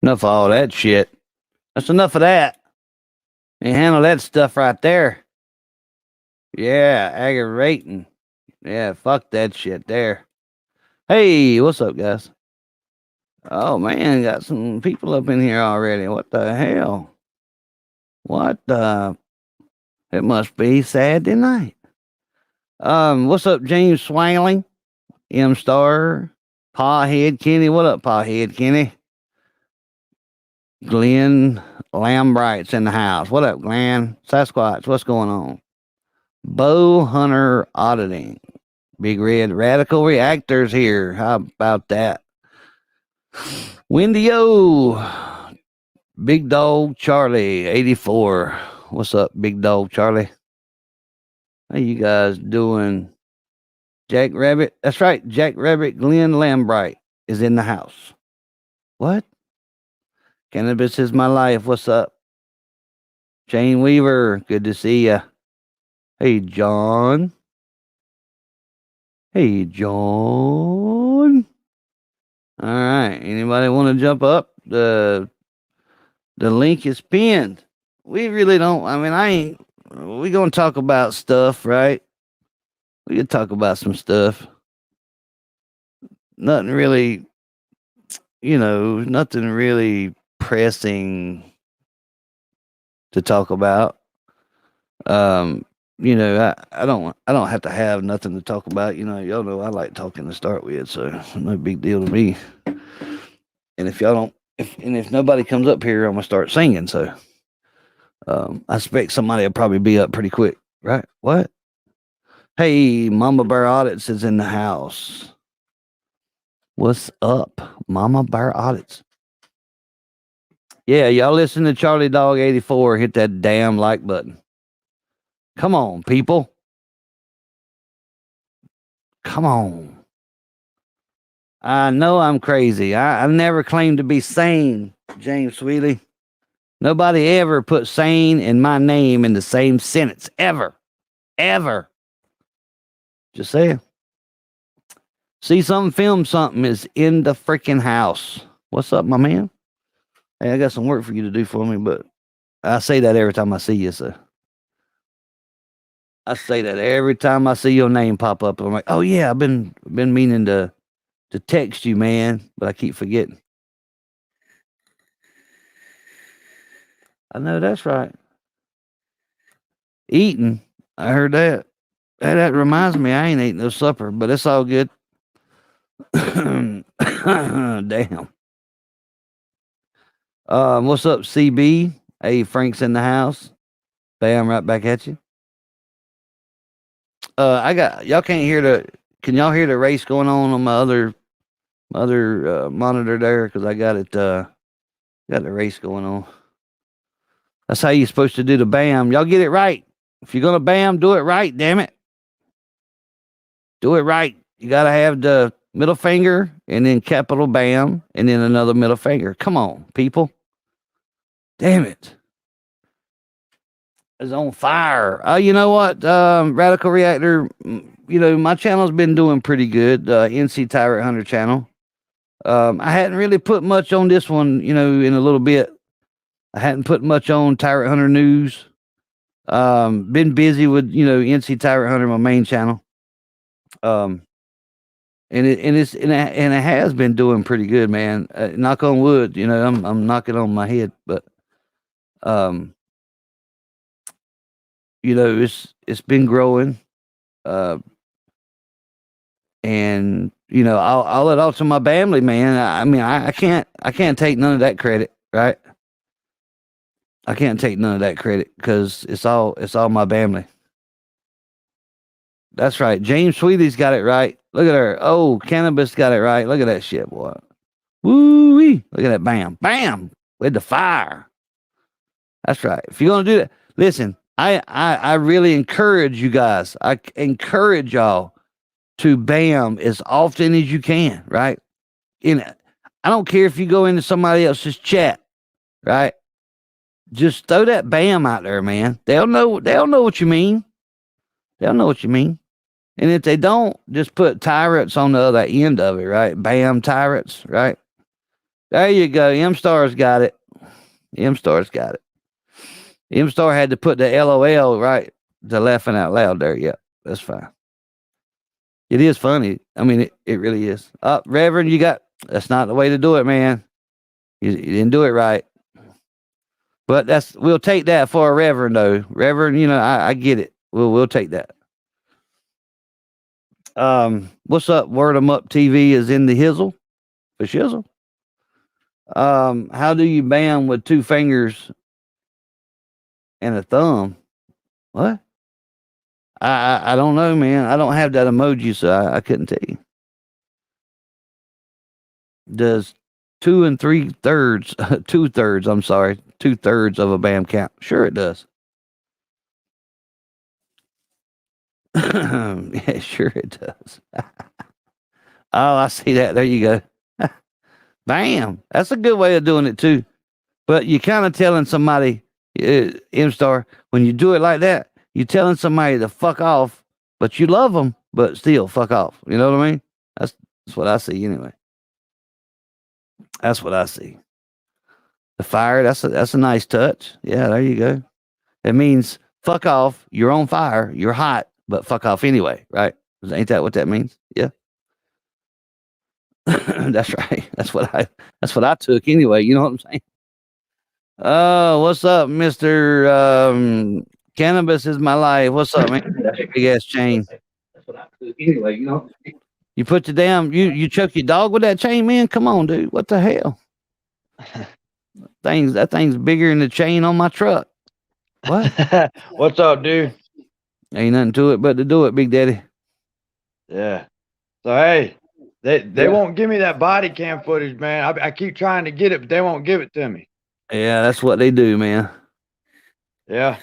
Enough of all that shit. That's enough of that. You handle that stuff right there. Yeah, aggravating. Yeah, fuck that shit there. Hey, what's up, guys? Oh man, got some people up in here already. What the hell? What the? It must be Saturday night. What's up, James Swangling? M Star, Pawhead Kenny. What up, Pawhead Kenny? Glenn Lambright's in the house. What up, Glenn? Sasquatch, what's going on? Bow Hunter Auditing. Big Red Radical Reactors here. How about that? Wendy O. Big Dog Charlie 84. What's up, Big Dog Charlie? How you guys doing? Jack Rabbit. That's right. Jack Rabbit Glenn Lambright is in the house. What? Cannabis is my life. What's up? Jane Weaver. Good to see ya. Hey, John. Hey, John. All right. Anybody want to jump up? The link is pinned. We really don't. I mean, we gonna talk about stuff, right? We could talk about some stuff. Nothing really, nothing really pressing to talk about. I don't have to have nothing to talk about. Y'all know I like talking to start with, so it's no big deal to me. And if y'all don't, if nobody comes up here, I'm gonna start singing. So, I expect somebody will probably be up pretty quick, right? What? Hey, Mama Bear Audits is in the house. What's up, Mama Bear Audits? Yeah, y'all listen to Charlie Dog 84. Hit that damn like button. Come on, people. Come on. I know I'm crazy. I never claimed to be sane, James Sweeley. Nobody ever put sane and my name in the same sentence. Ever. Ever. Just saying. See something, film something is in the freaking house. What's up, my man? Hey, I got some work for you to do for me, but I say that every time I see you, so. I say that every time I see your name pop up. I'm like, oh yeah, I've been meaning to text you, man, but I keep forgetting. I know that's right. Eating. I heard that. That reminds me, I ain't eating no supper, but it's all good. Damn. What's up, CB? Hey, Frank's in the house. Bam, right back at you. Y'all can't hear can y'all hear the race going on my other monitor there? Cause I got the race going on. That's how you're supposed to do the bam. Y'all get it right. If you're gonna bam, do it right, damn it. Do it right. You gotta have the middle finger and then capital bam and then another middle finger. Come on, people. Damn it. It's on fire. You know what? Radical Reactor, my channel's been doing pretty good. NC Tyrant Hunter channel. I hadn't really put much on this one, in a little bit. I hadn't put much on Tyrant Hunter news. Been busy with, NC Tyrant Hunter, my main channel. And it has been doing pretty good, man. Knock on wood, I'm knocking on my head, but it's been growing. And I'll let off to my family, man. I mean, I can't take none of that credit, right? I can't take none of that credit because it's all my family. That's right. James Sweety's got it right. Look at her. Oh, Cannabis got it right. Look at that shit, boy. Woo-wee. Look at that. Bam. Bam. With the fire. That's right. If you're going to do that, listen, I really encourage you guys. I encourage y'all to bam as often as you can, right? I don't care if you go into somebody else's chat, right? Just throw that bam out there, man. They'll know what you mean. They'll know what you mean. And if they don't, just put tyrants on the other end of it, right? Bam tyrants, right? There you go. M-Star's got it. M-Star's got it. M-Star had to put the LOL right to laughing out loud there. Yeah, that's fine. It is funny. I mean, it really is. Reverend, that's not the way to do it, man. You didn't do it right. But we'll take that for a Reverend, though. Reverend, I get it. We'll take that. What's up? Word 'em Up TV is in the hizzle for shizzle. How do you bam with 2 fingers and a thumb? What? I don't know, man. I don't have that emoji, so I couldn't tell you. Does 2 3/3, 2/3, I'm sorry, 2/3 of a bam count? Sure it does. Yeah, sure it does. Oh, I see that. There you go. Bam. That's a good way of doing it too. But you're kind of telling somebody, M-Star, when you do it like that, you're telling somebody to fuck off, but you love them, but still fuck off. You know what I mean? That's what I see anyway. That's what I see. The fire, that's a nice touch. Yeah, there you go. It means fuck off, you're on fire, you're hot, but fuck off anyway, right? Ain't that what that means? Yeah. That's right. That's what I took anyway. You know what I'm saying? Oh, what's up, Mr. Cannabis is my life. What's up, man? Big ass chain. That's what I took anyway, you know. You put the damn you choke your dog with that chain, man? Come on, dude. What the hell? That thing's bigger than the chain on my truck. What? What's up, dude? Ain't nothing to it but to do it, Big Daddy. Yeah. So hey, they won't give me that body cam footage, man. I keep trying to get it, but they won't give it to me. Yeah, that's what they do, man. Yeah.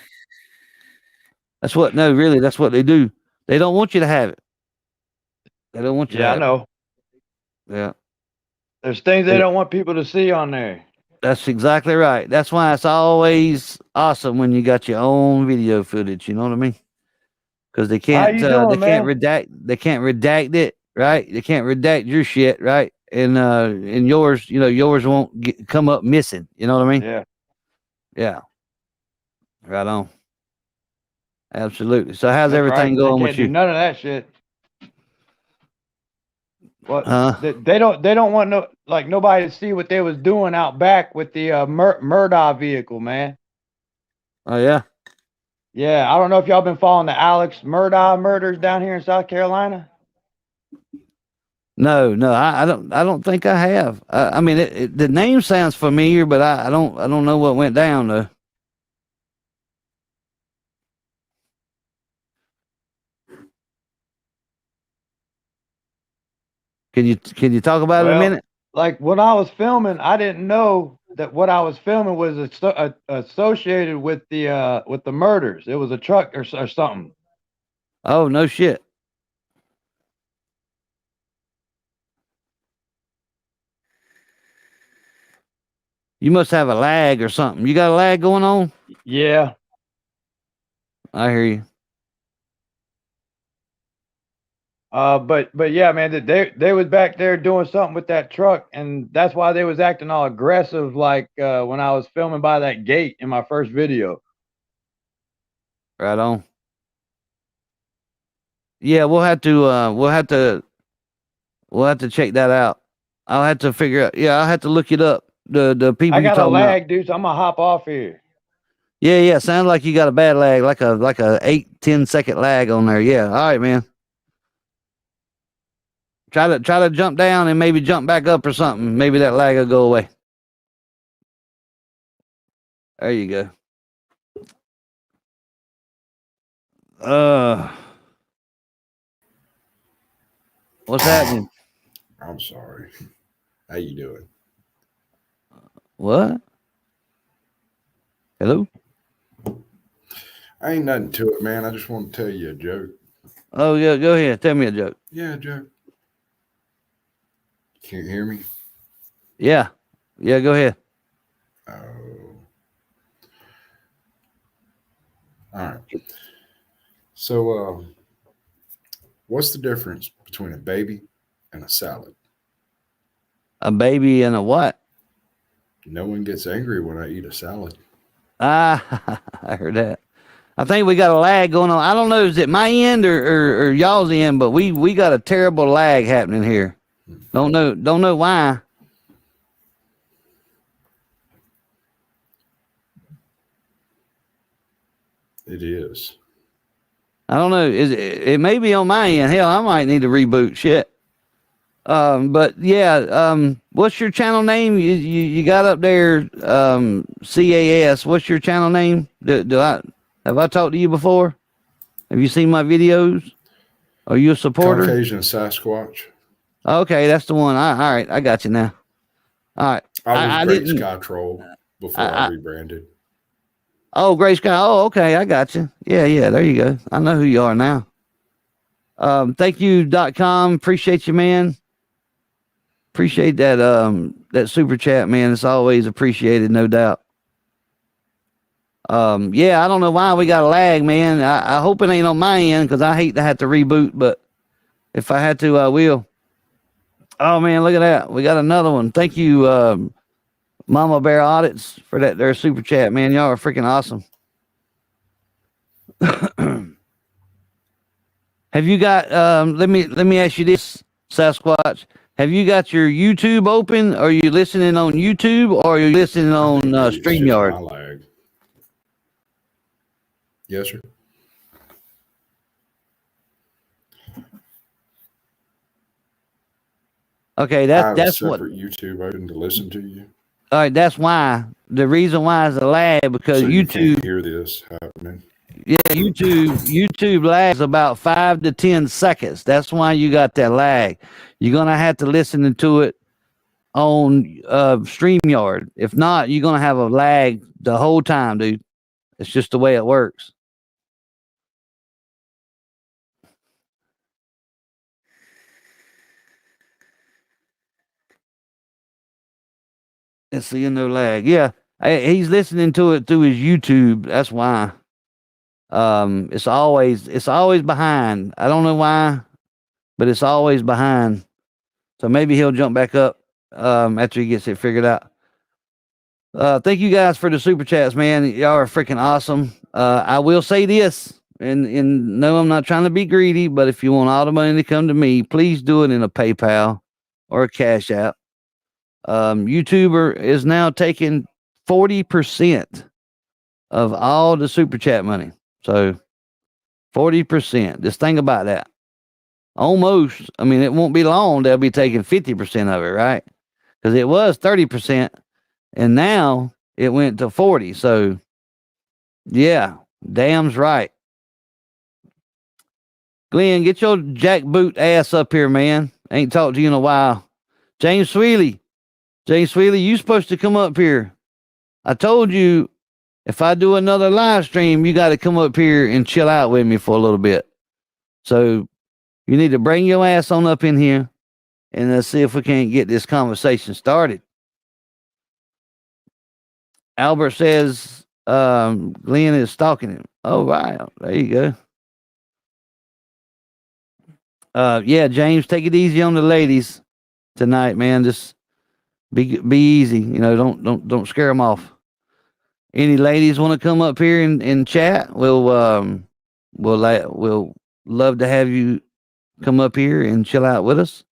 That's what they do. They don't want you to have it. They don't want you to have I know. it. Yeah. There's things they don't want people to see on there. That's exactly right. That's why it's always awesome when you got your own video footage. You know what I mean? Because they can't redact it, right? They can't redact your shit, right? And yours, yours won't come up missing. You know what I mean? Yeah. Yeah. Right on. Absolutely. So how's everything going with you? None of that shit. What? Huh? They don't want nobody to see what they was doing out back with the Murdaugh vehicle, man. Oh yeah. Yeah, I don't know if y'all been following the Alex Murdaugh murders down here in South Carolina. No, I don't think I have. I mean, the name sounds familiar, but I don't know what went down though. Can you talk about it a minute? Like when I was filming, I didn't know that what I was filming was associated with the murders. It was a truck or something. Oh no shit. You must have a lag or something. You got a lag going on? Yeah. I hear you. But yeah, man, they was back there doing something with that truck, and that's why they was acting all aggressive, like when I was filming by that gate in my first video. Right on. Yeah, we'll have to check that out. I'll have to figure out. Yeah, I'll have to look it up. The people I got a lag, dude, so I'm gonna hop off here. Yeah. Sounds like you got a bad lag, like a 8-10 second lag on there. Yeah. All right, man. Try to jump down and maybe jump back up or something. Maybe that lag will go away. There you go. What's happening? I'm sorry. How you doing? What? Hello? I ain't nothing to it, man. I just want to tell you a joke. Oh, yeah, go ahead. Tell me a joke. Yeah, a joke. Can you hear me? Yeah. Yeah, go ahead. Oh. All right. So, what's the difference between a baby and a salad? A baby and a what? No one gets angry when I eat a salad. Ah, I heard that. I think we got a lag going on. I don't know, is it my end or y'all's end, but we got a terrible lag happening here. Don't know why. It is. I don't know. It may be on my end. Hell, I might need to reboot shit. But yeah, what's your channel name? You got up there, CAS. What's your channel name? Have I talked to you before? Have you seen my videos? Are you a supporter? Caucasian Sasquatch. Okay, that's the one. All right, I got you now. All right. I was Great didn't. Sky Troll before I rebranded. Oh, Gray Sky. Oh, okay, I got you. Yeah, there you go. I know who you are now. Thank you.com. Appreciate you, man. Appreciate that that super chat, man. It's always appreciated, no doubt. Yeah, I don't know why we got a lag, man. I hope it ain't on my end because I hate to have to reboot, but if I had to, I will. Oh man, look at that. We got another one. Thank you, Mama Bear Audits, for that their super chat, man. Y'all are freaking awesome. Have you got let me ask you this, Sasquatch. Have you got your YouTube open? Are you listening on YouTube or are you listening on StreamYard? My lag. Yes, sir. Okay, I have that's a what. separate YouTube open to listen to you. All right, that's why. The reason why is the lag because So you YouTube. can't hear this happening. Yeah, YouTube lags about 5 to 10 seconds. That's why you got that lag. You're gonna have to listen to it on StreamYard. If not, you're gonna have a lag the whole time, dude. It's just the way it works. Let's see, no lag. Yeah, he's listening to it through his YouTube. That's why. It's always behind. I don't know why, but it's always behind. So maybe he'll jump back up after he gets it figured out. Thank you guys for the super chats, man. Y'all are freaking awesome. I will say this, and no, I'm not trying to be greedy, but if you want all the money to come to me, please do it in a PayPal or a Cash App. YouTuber is now taking 40% of all the super chat money. So 40%. Just think about that. Almost. I mean, it won't be long. They'll be taking 50% of it, right? Because it was 30%, and now it went to 40. So, yeah, damn's right. Glenn, get your jackboot ass up here, man. Ain't talked to you in a while. James Sweely, you supposed to come up here. I told you if I do another live stream, you got to come up here and chill out with me for a little bit. So you need to bring your ass on up in here and let's see if we can't get this conversation started. Albert says Glenn is stalking him. Oh, right. There you go. Yeah, James, take it easy on the ladies tonight, man. Just be easy. You know, don't scare them off. Any ladies want to come up here and chat? We'll love to have you come up here and chill out with us.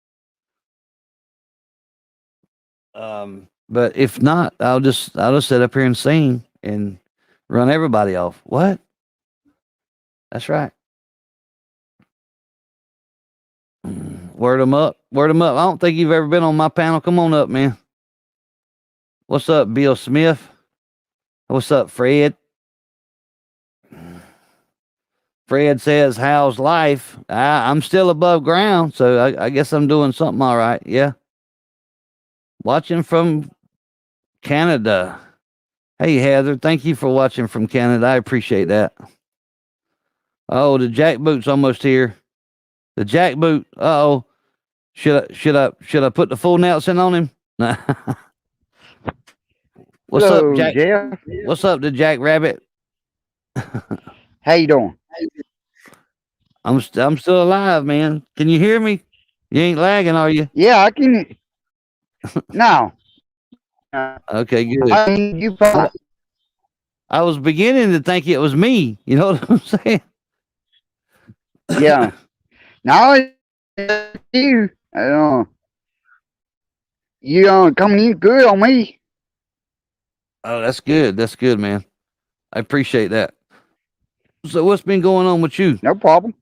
But if not, I'll just sit up here and sing and run everybody off. What? That's right. Word them up. I don't think you've ever been on my panel. Come on up, man. What's up, Bill Smith? What's up, Fred? Fred says, how's life? I'm still above ground, so I guess I'm doing something all right. Yeah. Watching from Canada. Hey, Heather, thank you for watching from Canada. I appreciate that. Oh, the jackboot's almost here. The jackboot. Uh-oh. Should I put the full Nelson on him? What's Hello, up, Jack? Jeff? What's up, the Jack Rabbit? How you doing? I'm still alive, man. Can you hear me? You ain't lagging, are you? Yeah, I can. No, Okay, good. I mean, you probably, I was beginning to think it was me. You know what I'm saying? yeah. Now you, you coming in good on me. Oh, that's good. That's good, man. I appreciate that. So, what's been going on with you? No problem.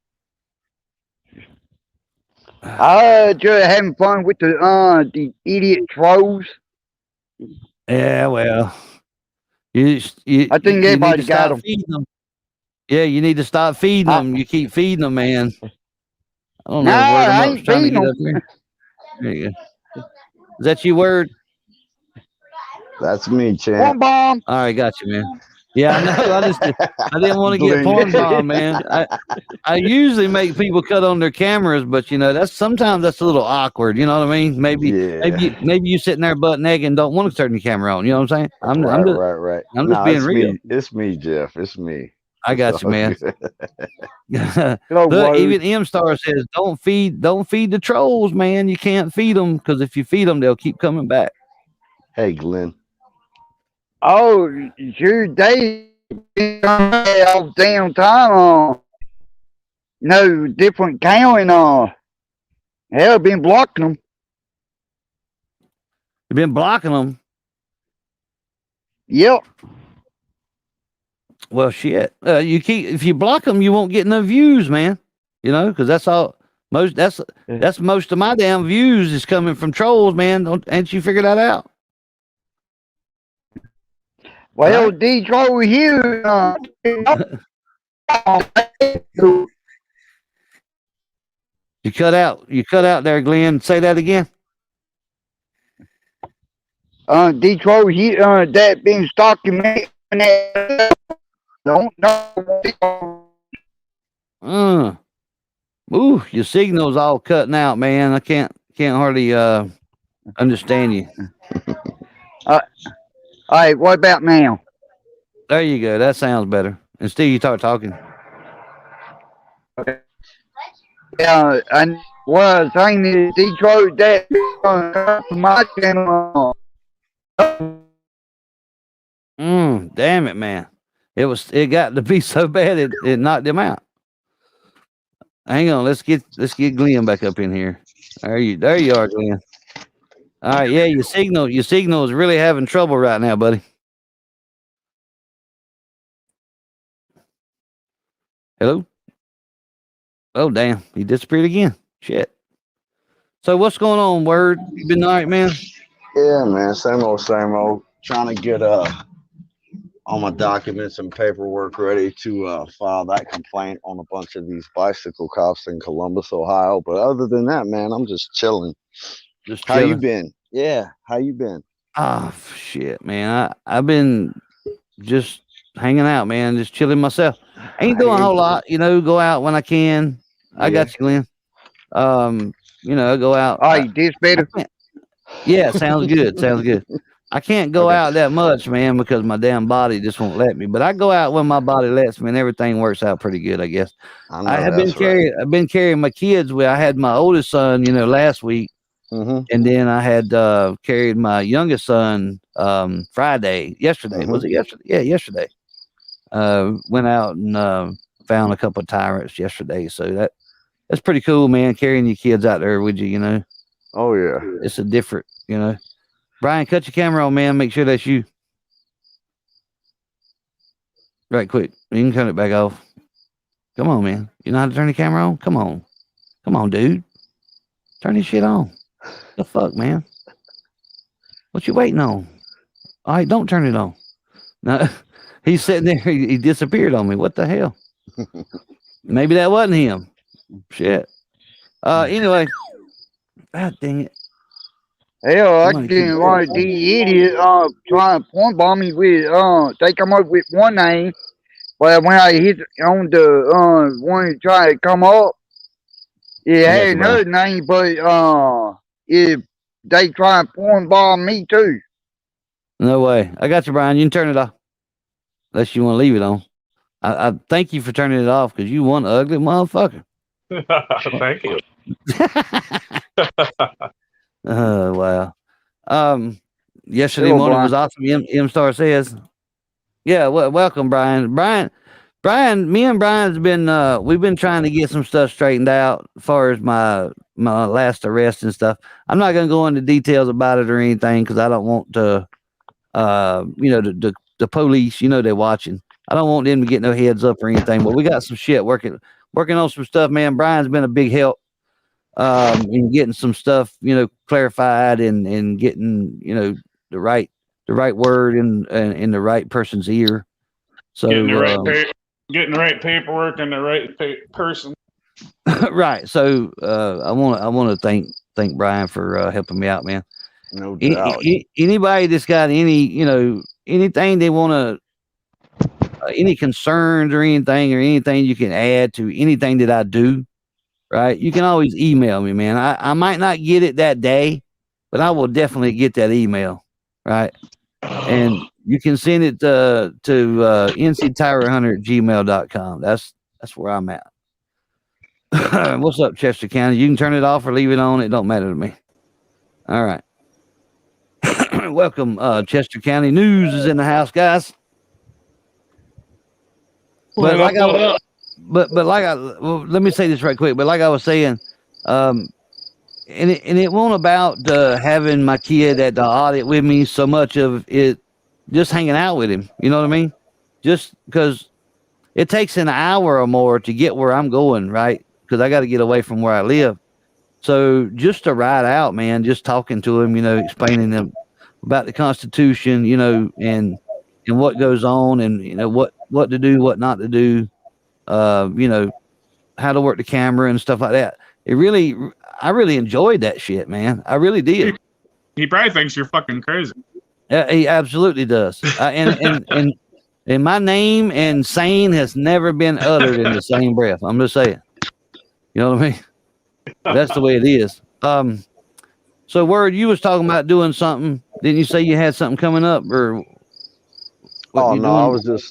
Just having fun with the idiot trolls. Yeah, well, you I think you need everybody to got stop them. feeding them. Yeah, you need to stop feeding I- them. You keep feeding them, man. I don't No, know. Word 'em I up. ain't Trying to feeding get them. up here. There you go. Is that you, Word? That's me, champ. One bomb. All right, got you, man. Yeah, I know. I didn't want to get Glenn. porn bomb, man. I usually make people cut on their cameras, but you know sometimes that's a little awkward. You know what I mean? Maybe Yeah. maybe you sitting there butt naked and don't want to turn your camera on. You know what I'm saying? I'm Right. I'm just No, being it's real. me. It's me, Jeff. It's me. I got It's you, all man. good. Hello, Look, Word. even M Star says don't feed the trolls, man. You can't feed them because if you feed them, they'll keep coming back. Hey, Glenn. Oh, sure, they been all damn time. No different counting. Hell, been blocking them. You've been blocking them. Yep. Well, shit. If you block them, you won't get no views, man. You know, because that's all. That's most of my damn views is coming from trolls, man. Ain't you figured that out? Well, Right. Detroit here. You cut out. You cut out there, Glenn. Say that again. Detroit here. That been stalking me. Don't know. Ooh, your signal's all cutting out, man. I can't hardly understand you. All right, what about now? There you go. That sounds better. And Steve, you start talking. And what I was saying is Detroit that from my channel. Damn it, man. It got to be so bad it knocked him out. Hang on, let's get Glenn back up in here. There you are, Glenn. All right, yeah, your signal is really having trouble right now, buddy. Hello? Oh damn, he disappeared again. Shit. So what's going on, Word? You been all right, man? Yeah, man. Same old. Trying to get all my documents and paperwork ready to file that complaint on a bunch of these bicycle cops in Columbus, Ohio. But other than that, man, I'm just chilling. Just How you chilling. been? Yeah, how you been? Oh shit, man. I've been just hanging out, man, just chilling myself. Ain't doing a whole lot, you know, go out when I can. I got you, Glenn. You know, go out. All right, this better. Yeah, sounds good. Sounds good. I can't go out that much, man, because my damn body just won't let me. But I go out when my body lets me, and everything works out pretty good, I guess. I've been carrying my kids. I had my oldest son, you know, last week, and then I had carried my youngest son yesterday. Was it yesterday? Yeah, yesterday. Went out and found a couple of tyrants yesterday, so that's pretty cool, man. Carrying your kids out there with you, you know. Oh yeah. It's a different, you know. Brian, cut your camera on, man. Make sure that's you. Right quick. You can turn it back off. Come on, man. You know how to turn the camera on? Come on. Come on, dude. Turn this shit on. The fuck, man? What you waiting on? All right, don't turn it on. No, he's sitting there. He disappeared on me. What the hell? Maybe that wasn't him. Shit. Anyway. God dang it. Hell, I didn't want the idiot trying to point bomb me with they come up with one name, but when I hit on the one to try to come up, it had another name, but if they try and point bomb me too. No way. I got you, Brian. You can turn it off. Unless you want to leave it on. I thank you for turning it off because you one ugly motherfucker. Thank you. Oh wow. Yesterday Hello, morning Brian. was awesome. M Star says, "Yeah, welcome, Brian. Brian. Me and Brian's been we've been trying to get some stuff straightened out as far as my last arrest and stuff. I'm not gonna go into details about it or anything because I don't want to, the police. They're watching. I don't want them to get no heads up or anything. But we got some shit working on some stuff, man. Brian's been a big help." In getting some stuff, clarified and getting, the right word in the right person's ear. So Getting the right paperwork and the right person. right. So I want to thank Brian for helping me out, man. No doubt. Anybody that's got anything they want to, any concerns or anything you can add to anything that I do. Right, you can always email me, man. I might not get it that day, but I will definitely get that email, right? And you can send it to nctyrehunter@gmail.com. That's where I'm at. What's up, Chester County? You can turn it off or leave it on. It don't matter to me. All right. Welcome, Chester County News is in the house, guys. But let me say this right quick. But like I was saying, and it won't about having my kid at the audit with me so much of it just hanging out with him. You know what I mean? Just because it takes an hour or more to get where I'm going, right? Because I got to get away from where I live. So just to ride out, man, just talking to him, explaining them about the Constitution, and what goes on, and what to do, what not to do. How to work the camera and stuff like that. I really enjoyed that shit, man. I really did. He probably thinks you're fucking crazy. He absolutely does. And my name and sane has never been uttered in the same breath. I'm just saying. You know what I mean? That's the way it is. So Word, you was talking about doing something. Didn't you say you had something coming up or? Oh no, I was just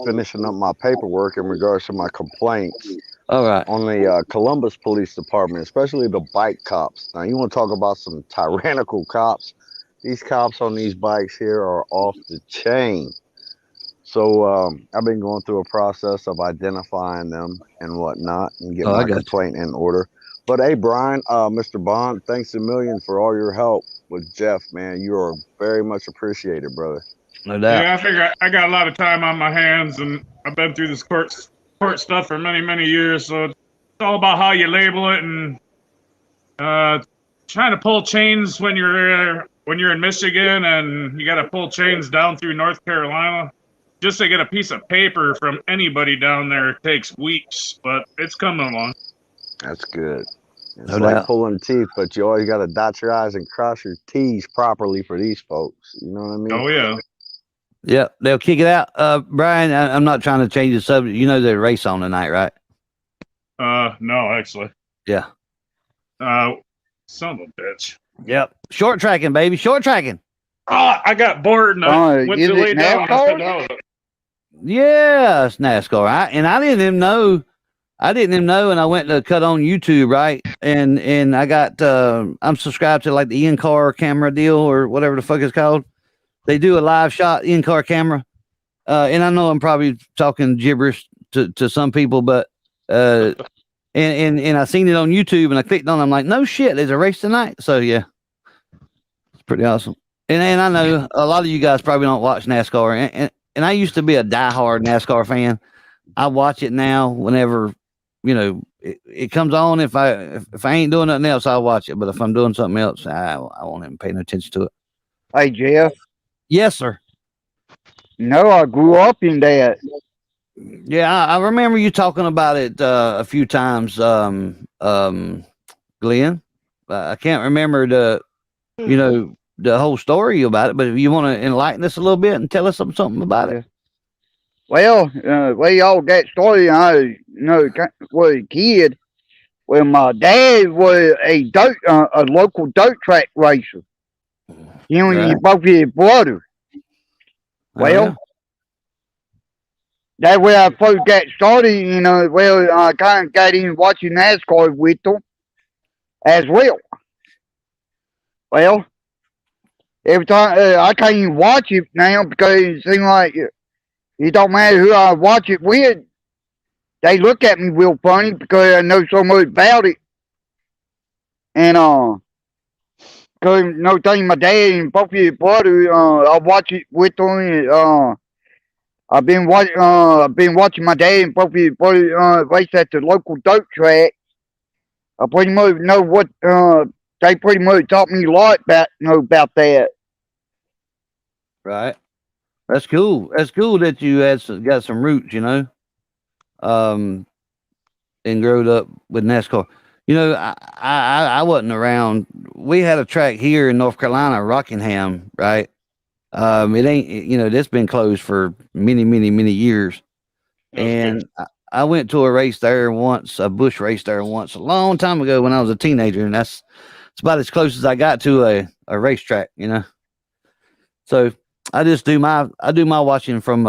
finishing up my paperwork in regards to my complaints. All right. On the Columbus Police Department, especially the bike cops. Now, you want to talk about some tyrannical cops? These cops on these bikes here are off the chain. So I've been going through a process of identifying them and whatnot and getting my complaint in order. But hey, Brian, Mr. Bond, thanks a million for all your help with Jeff, man. You are very much appreciated, brother. No doubt. Yeah, I figure I got a lot of time on my hands, and I've been through this court stuff for many, many years. So it's all about how you label it, and trying to pull chains when you're in Michigan, and you got to pull chains down through North Carolina. Just to get a piece of paper from anybody down there takes weeks, but it's coming along. That's good. It's No like doubt. pulling teeth, but you always got to dot your I's and cross your T's properly for these folks. You know what I mean? Oh, yeah. Yeah, they'll kick it out. Brian, I'm not trying to change the subject. You know there's a race on tonight, right? No, actually. Yeah. Son of a bitch. Yep. Short tracking, baby. Short tracking. I got bored and I went to lay down. And I said, no. Yes, NASCAR. I didn't even know. And I went to cut on YouTube, right? And I got I'm subscribed to like the in-car camera deal or whatever the fuck it's called. They do a live shot in-car camera. And I know I'm probably talking gibberish to some people, but and I seen it on YouTube and I clicked on it. I'm like, no shit, there's a race tonight. So yeah. It's pretty awesome. And I know a lot of you guys probably don't watch NASCAR. And I used to be a diehard NASCAR fan. I watch it now whenever, it comes on. If I ain't doing nothing else, I'll watch it. But if I'm doing something else, I won't even pay no attention to it. Hey, Jeff. Yes, sir. No, I grew up in that. Yeah, I remember you talking about it a few times, Glenn. I can't remember the whole story about it, but if you want to enlighten us a little bit and tell us something about it. Well, we all got started. I was a kid. Well, my dad was a local dirt track racer. Him and both his brother. Well, that's where I first got started. I kind of got in watching NASCAR with them as well. Well, every time I can't even watch it now because it seems like it don't matter who I watch it with. They look at me real funny because I know so much about it. And cause no thing, my dad and both of your brothers, I watch it with them. And, I've been watching my dad and both of your brothers race at the local dirt track. I pretty much know what they pretty much taught me a lot about that. Right. That's cool. That's cool that you got some roots, you know. And growed up with NASCAR. You know, I wasn't around. We had a track here in North Carolina, Rockingham, right? It ain't, you know, that's been closed for many, many, many years. And I went to a race there once, a bush race there once, a long time ago when I was a teenager, and it's about as close as I got to a racetrack, you know. So I do my watching from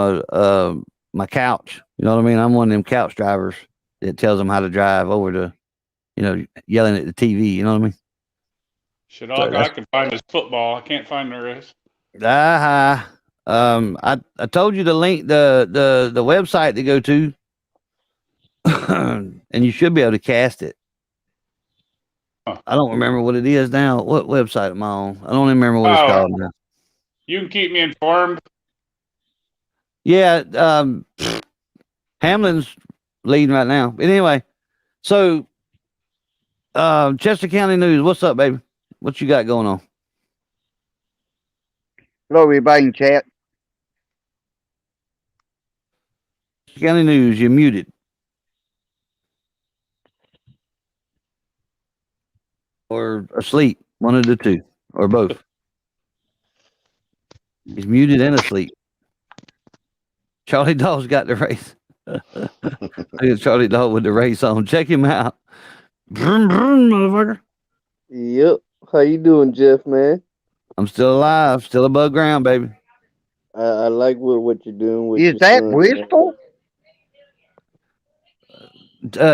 my couch. You know what I mean? I'm one of them couch drivers that tells them how to drive over to, you know, yelling at the TV. You know what I mean? Shit, all I can find is football. I can't find the rest. I told you to link the website to go to, and you should be able to cast it. Huh. I don't remember what it is now. What website am I on? I don't even remember what it's called now. You can keep me informed. Yeah, Hamlin's leading right now. But anyway, so Chester County News, what's up, baby? What you got going on? Hello, everybody in chat. Chester County News, you're muted. Or asleep, one of the two, or both. He's muted and asleep. Charlie Daw's got the race. Look at Charlie Daw with the race on. Check him out. Vroom, vroom, motherfucker. Yep. How you doing, Jeff, man? I'm still alive, still above ground, baby. I like what you're doing with Is your that son, man. Bristol?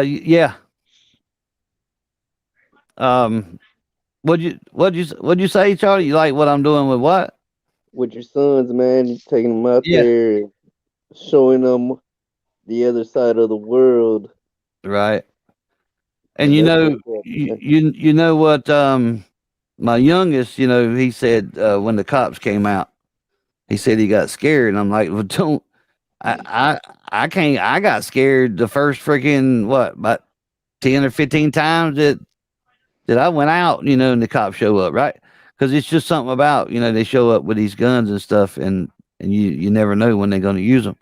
Yeah. What'd you say, Charlie? You like what I'm doing with what? With your sons, man, you taking them out Yeah. there and showing them the other side of the world. Right. And you That's know, what's up, man. you know what? My youngest, you know, he said when the cops came out, he said he got scared, and I'm like, well, don't. I can't. I got scared the first freaking about 10 or 15 times that I went out, you know, and the cops show up, right? Because it's just something about, you know, they show up with these guns and stuff, and you never know when they're going to use them.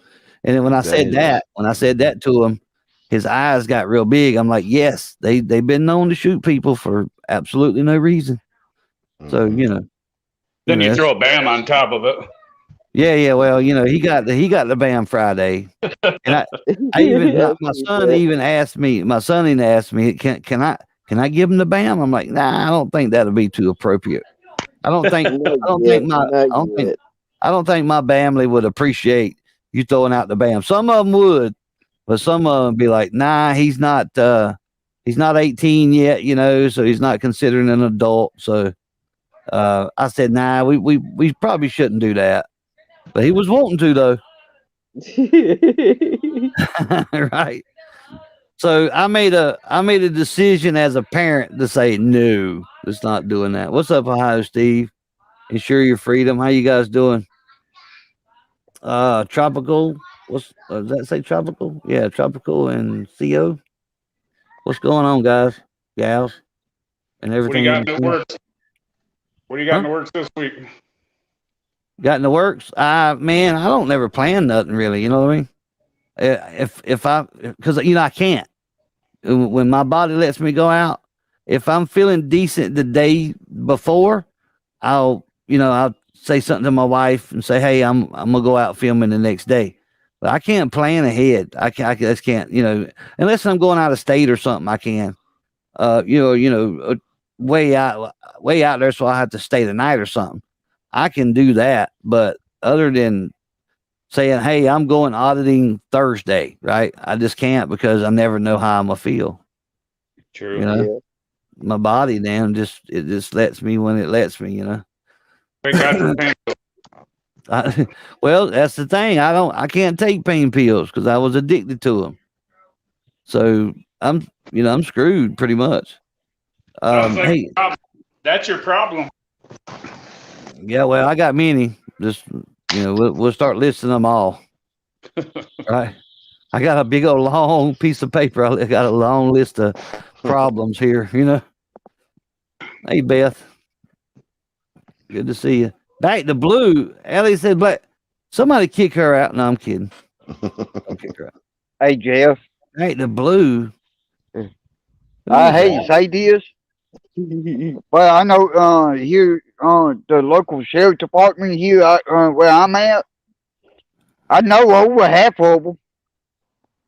And then when I said that to him, his eyes got real big. I'm like, yes, they've been known to shoot people for absolutely no reason. So, you know. Then you that's- throw a BAM on top of it. Yeah. Well, you know, he got the BAM Friday, and I even my son even asked me. My son even asked me, can I give him the BAM? I'm like, nah, I don't think that'll be too appropriate. I don't think my family would appreciate you throwing out the BAM. Some of them would, but some of them be like, nah, he's not 18 yet, you know, so he's not considered an adult. So I said, nah, we probably shouldn't do that. But he was wanting to, though. Right. So I made a decision as a parent to say, no, it's not doing that. What's up, Ohio Steve? Ensure your freedom. How you guys doing? Tropical. Does that say tropical? Yeah, tropical and CO. What's going on, guys, gals, and everything? What do you got in the works? What do you got in the works this week? Got in the works? Man, I don't never plan nothing really. You know what I mean? Because you know I can't. When my body lets me go out, if I'm feeling decent the day before, I'll say something to my wife and say, hey, I'm gonna go out filming the next day. But I can't plan ahead. I just can't, you know, unless I'm going out of state or something. I can, way out there, so I have to stay the night or something. I can do that, but other than saying, hey, I'm going auditing Thursday, right? I just can't, because I never know how I'm gonna feel. True. You know, my body it just lets me when it lets me, you know. Thank God for pain pills. Well, that's the thing. I can't take pain pills because I was addicted to them. So I'm screwed pretty much. Sounds like Hey, a problem. That's your problem. yeah, well, I got many. Just we'll start listing them all. Right. I got a big old long piece of paper. I got a long list of problems here. Hey, Beth. Good to see you. Back to Blue. Ellie said, "Black, somebody kick her out." No, I'm kidding. Don't kick her out. Hey, Jeff. Back to Blue. I hate to say this, but I know here the local sheriff department here where I'm at, I know over half of them.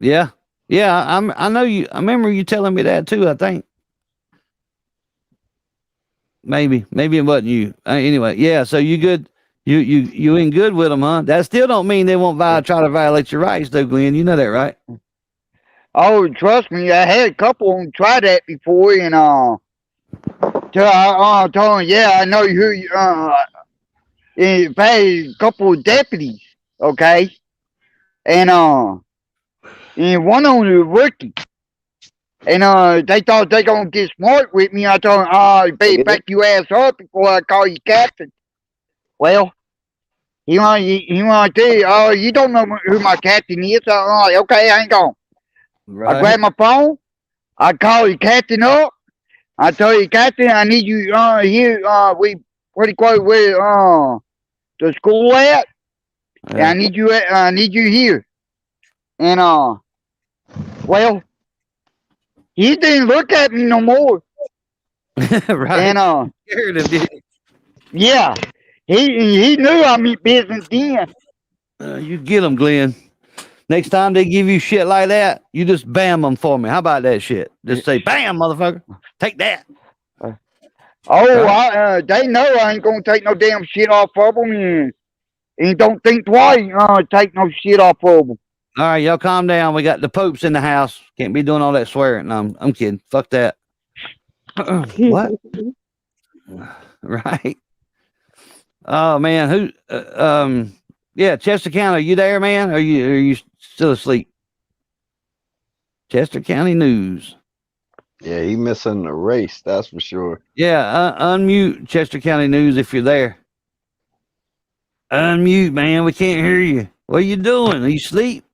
Yeah. I know you. I remember you telling me that too. I think maybe it wasn't you. Anyway, yeah. So you good? You in good with them, huh? That still don't mean they won't try to violate your rights, though, Glenn. You know that, right? Oh, trust me, I had a couple of them try that before, and I told them, yeah, I know who you and paid a couple of deputies, okay, and one of them was rookie, and they thought they gonna get smart with me. I told them, you better back your ass up before I call you captain. Well, he want to tell you, oh, you don't know who my captain is. I'm like, okay, hang on. Right. I grab my phone. I call the captain up. I tell you, Captain, I need you here. We pretty close where the school at. And I need you. I need you here. And well, he didn't look at me no more. Right. And Scared him, didn't he? yeah, he knew I meant business then. You get them, Glenn. Next time they give you shit like that, you just bam them for me. How about that shit? Just say, bam, motherfucker. Take that. Oh, they know I ain't gonna take no damn shit off of them, and don't think twice. Take no shit off of them. All right, y'all calm down. We got the popes in the house. Can't be doing all that swearing. No, I'm kidding. Fuck that. What? Right. Oh man, who? Yeah, Chester County. Are you there, man? Are you still asleep? Chester County News. Yeah, he missing the race, that's for sure. Yeah, unmute Chester County News if you're there. Unmute, man. We can't hear you. What are you doing? Are you asleep?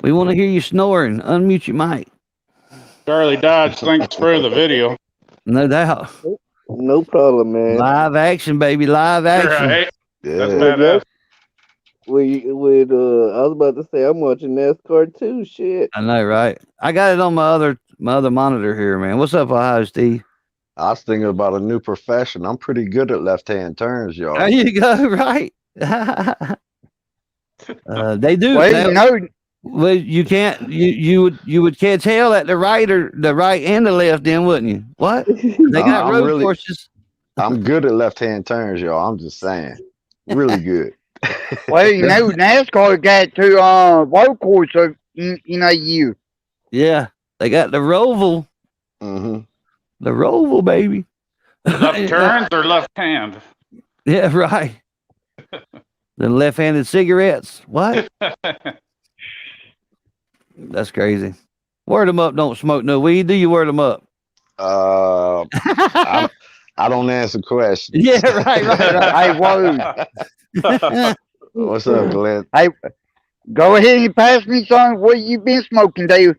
We want to hear you snoring. Unmute your mic. Charlie Dodge, thanks for the video. No doubt. No problem, man. Live action, baby. Live action. Right. Yeah. That's badass. I was about to say I'm watching NASCAR too. Shit. I know, right? I got it on my other monitor here, man. What's up, Ohio Steve? I was thinking about a new profession. I'm pretty good at left-hand turns, y'all. There you go, right? They do. Well, no, Well, you can't. You would catch hell at the right and the left, then, wouldn't you? What? They got road courses. I'm good at left-hand turns, y'all. I'm just saying, really good. well, NASCAR got two road courses in a year. Yeah, they got the Roval. Mm-hmm. The Roval, baby. Left turns or left hand? Yeah, right. The left-handed cigarettes. What? That's crazy. Word them up. Don't smoke no weed. Do you word them up? I don't answer questions. Yeah, right. Hey, whoa. What's up, Glenn? Hey, go ahead and pass me some. What you been smoking, Dave?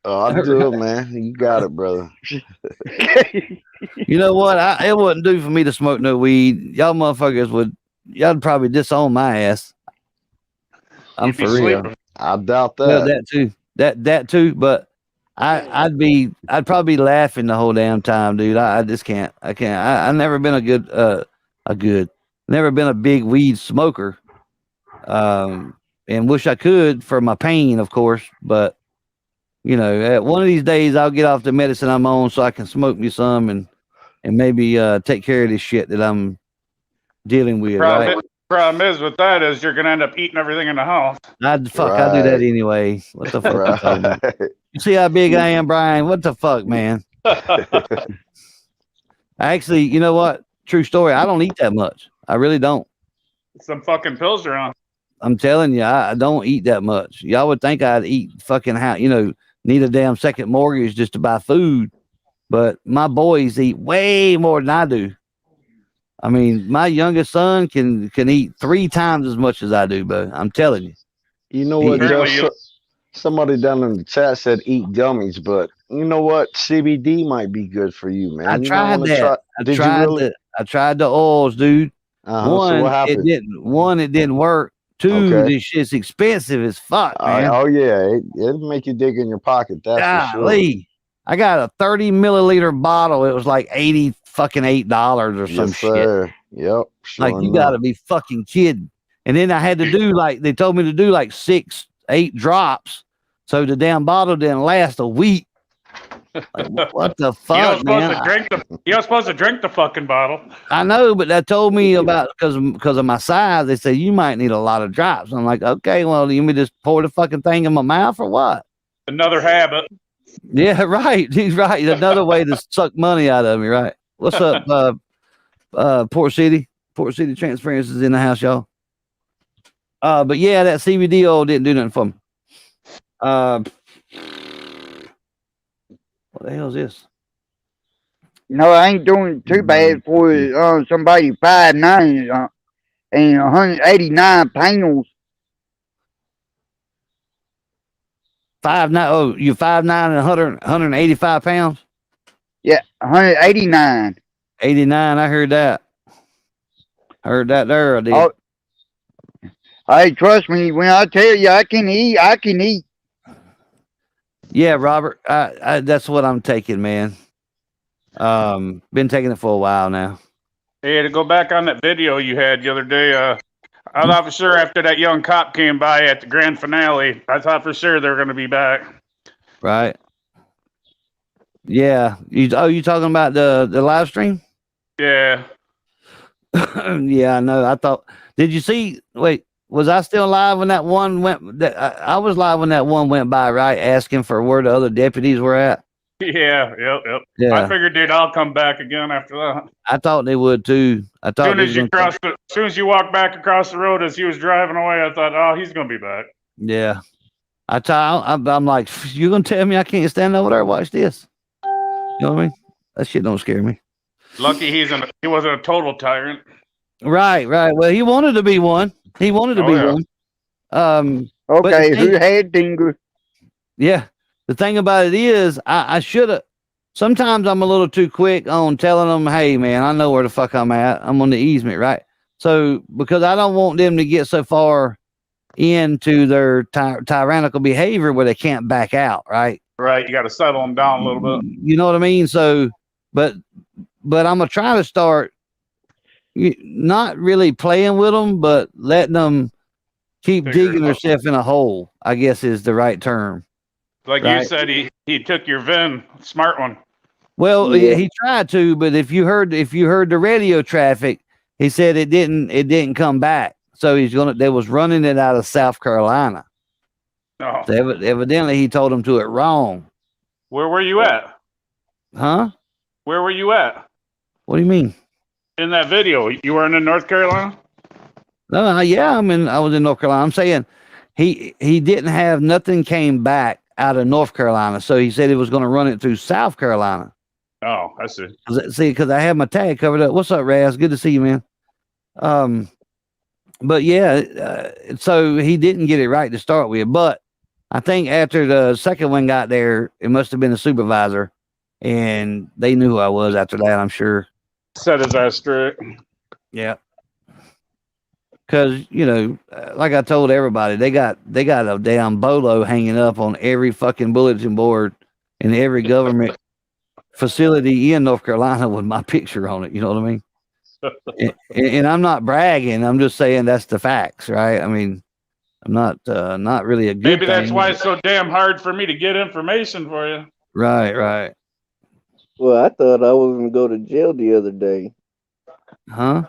Oh, I do it, man. You got it, brother. You know what? It wouldn't do for me to smoke no weed. Y'all motherfuckers y'all probably disown my ass. I'm for real. I doubt that. Well, that too. That too. But I'd probably be laughing the whole damn time, dude. I just can't. I can't. I've never been never been a big weed smoker. And wish I could for my pain, of course. But one of these days I'll get off the medicine I'm on so I can smoke me some and maybe take care of this shit that I'm dealing with. Problem is with that is you're gonna end up eating everything in the house. I'll do that anyway. What the fuck? You see how big I am, Brian? What the fuck, man? Actually, you know what? true story. I don't eat that much. I really don't. Some fucking pills are on. I'm telling you, I don't eat that much. Y'all would think I'd eat fucking need a damn second mortgage just to buy food. But my boys eat way more than I do. I mean, my youngest son can eat 3 times as much as I do, but I'm telling you. You know what, Apparently Joe? Somebody down in the chat said eat gummies, but you know what? CBD might be good for you, man. I You might tried wanna that. Did you really? I tried the oils, dude. So what happened? It didn't work. 2, Okay. this shit's expensive as fuck, man. Oh yeah, it'll make you dig in your pocket. That's for sure. Golly. I got a 30 milliliter bottle. It was like $88 or some Yes, shit. sir. Yep. Like, sure you enough. gotta be fucking kidding. And then I had to do they told me to do like 6, 8 drops. So the damn bottle didn't last a week. Like, what the fuck, man? You're not supposed to drink the fucking bottle. I know, but that told me about because of my size. They said you might need a lot of drops. I'm like, okay, well, you me just pour the fucking thing in my mouth or what? Another habit. Yeah, right. He's right. Another way to suck money out of me, right? What's up, Port City? Port City Transference is in the house, y'all. But yeah, that CBD oil didn't do nothing for me. What the hell is this? No, I ain't doing too bad for somebody 5'9" and 189 pounds. 5'9"? Oh, you 5'9" and 185 pounds? Yeah, 189. 89. I heard that. Heard that there. I did. Oh, hey, trust me, when I tell you I can eat, I can eat. Yeah, Robert. That's what I'm taking, man. Been taking it for a while now. Hey, to go back on that video you had the other day, I thought for sure after that young cop came by at the grand finale, I thought for sure they were going to be back. Right. Yeah. You talking about the live stream? Yeah. Yeah, I know. I thought. Did you see? Wait, was I still live when that one went? I was live when that one went by, right? Asking for where the other deputies were at. Yeah. Yep. Yeah. I figured they'd all come back again after that. I thought they would too. I thought. As soon as you walked back across the road as he was driving away, I thought, oh, he's going to be back. Yeah. I'm like, you gonna tell me I can't stand over there and watch this? You know what I mean? That shit don't scare me. Lucky he wasn't a total tyrant. Right. Well, he wanted to be one. He wanted to be one. Okay, who had Dinger? Yeah. The thing about it is, I should have. Sometimes I'm a little too quick on telling them, hey, man, I know where the fuck I'm at. I'm on the easement, right? So, because I don't want them to get so far into their tyrannical behavior where they can't back out, right? Right. You got to settle them down a little bit. You know what I mean? So, but I'm going to try to start not really playing with them, but letting them keep digging themselves in a hole, I guess is the right term. Like right? You said, he took your VIN, smart one. Well, yeah, he tried to, but if you heard the radio traffic, he said it didn't come back. So they was running it out of South Carolina. Oh. So evidently he told them to it wrong. Where were you at? Huh? Where were you at? What do you mean? In that video, you weren't in North Carolina? No, yeah, I was in North Carolina. I'm saying he didn't have nothing came back out of North Carolina. So he said he was going to run it through South Carolina. Oh, I see. See, because I have my tag covered up. What's up, Raz? Good to see you, man. But yeah, so he didn't get it right to start with. But I think after the second one got there, it must have been the supervisor, and they knew who I was after that, I'm sure. Set his ass straight. Yeah. Because, like I told everybody, they got a damn bolo hanging up on every fucking bulletin board in every government facility in North Carolina with my picture on it. You know what I mean? and I'm not bragging. I'm just saying that's the facts, right? I mean, I'm not really a good Maybe that's thing, why it's so damn hard for me to get information for you. Right. Well, I thought I was gonna go to jail the other day. Huh?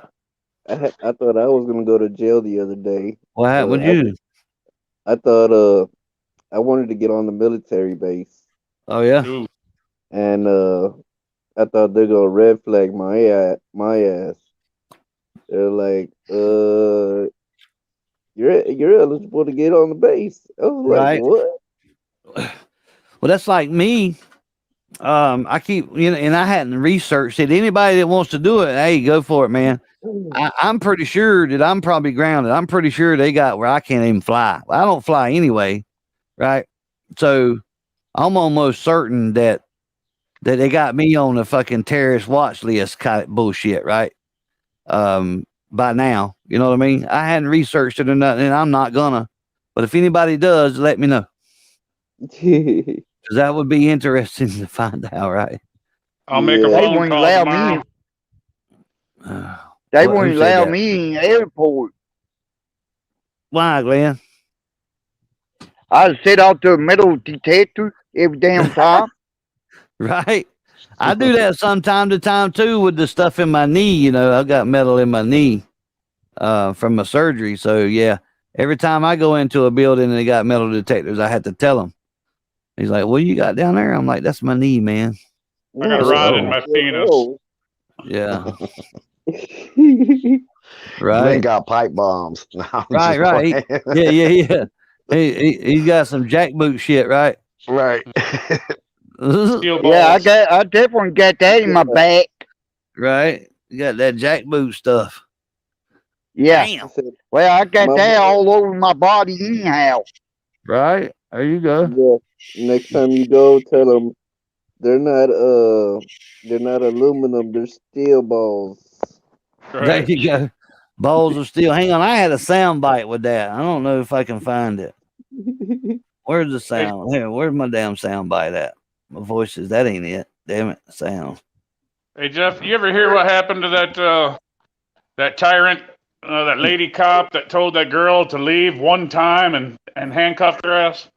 I thought I was gonna go to jail the other day. What happened? What'd you do? I thought I wanted to get on the military base. Oh yeah. Ooh. And I thought they're gonna red flag my ass. They're like, you're eligible to get on the base. I was Right. like, what? Well, that's like me. I keep, and I hadn't researched it. Anybody that wants to do it, hey, go for it, man. I'm pretty sure that I'm probably grounded. I'm pretty sure they got where I can't even fly. I don't fly anyway, right? So I'm almost certain that they got me on the fucking terrorist watch list kind of bullshit, right? By now, you know what I mean? I hadn't researched it or nothing, and I'm not gonna. But if anybody does, let me know. Because that would be interesting to find out, right? I'll make a They phone wouldn't call allow tomorrow. me. They Who wouldn't said allow that? me in the airport. Why, Glenn? I set out the metal detector every damn time. Right? I do that from time to time too with the stuff in my knee. I've got metal in my knee from my surgery. So yeah, every time I go into a building and they got metal detectors, I had to tell them. He's like, "What you got down there?" I'm like, "That's my knee, man." I got a rod in my penis. Yeah. Glenn Right. got pipe bombs. No, I'm just Right. playing. Yeah. He's got some jackboot shit, right? Right. Steel Yeah, balls. I definitely got that in my back. Right. You got that jackboot stuff. Yeah. Damn. Well, I got My that boy- all over my body anyhow. Right. There you go. Yeah. Next time you go, tell them they're not aluminum. They're steel balls. There Right. you go. Balls of steel. Hang on. I had a sound bite with that. I don't know if I can find it. Where's the sound? Here, where's my damn sound bite at? My voice is that ain't it. Damn it. Sound. Hey Jeff, you ever hear what happened to that tyrant, that lady cop that told that girl to leave one time and handcuffed her ass?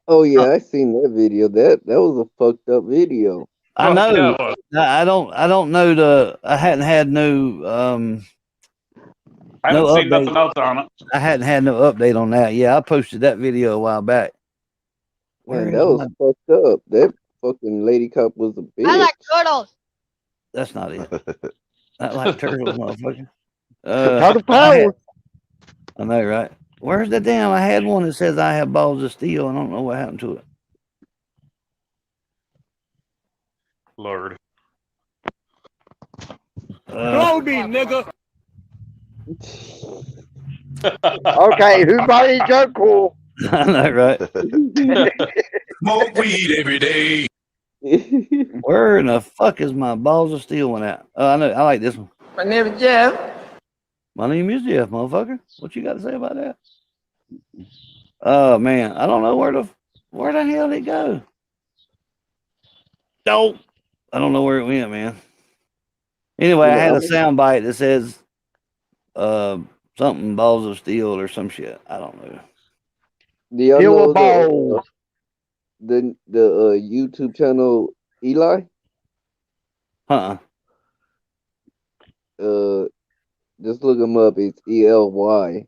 Oh yeah, I seen that video. That was a fucked up video. I Fuck, know. yeah, it was. I don't know I hadn't had no I haven't No seen update. nothing else on it. I hadn't had no update on that. Yeah, I posted that video a while back. Man, Where that is was my- fucked up. That fucking lady cop was a bitch. I like turtles. That's not it. I like turtles, motherfucker. Total I had- power. I know, right? Where's the damn? I had one that says I have balls of steel. I don't know what happened to it. Lord. Nigga. Okay, who bought it so cool? I know, right? Smoke weed every day. Where in the fuck is my balls of steel one at? Oh, I know. I like this one. My name is Jeff. My name is Jeff, motherfucker. What you got to say about that? Oh man, I don't know where the hell did it go? No, I don't know where it went, man. Anyway, I had a sound bite that says something balls of steel or some shit. I don't know. Do y'all Steel know balls. the YouTube channel Eli? Uh-uh. Just look him up. It's ELY.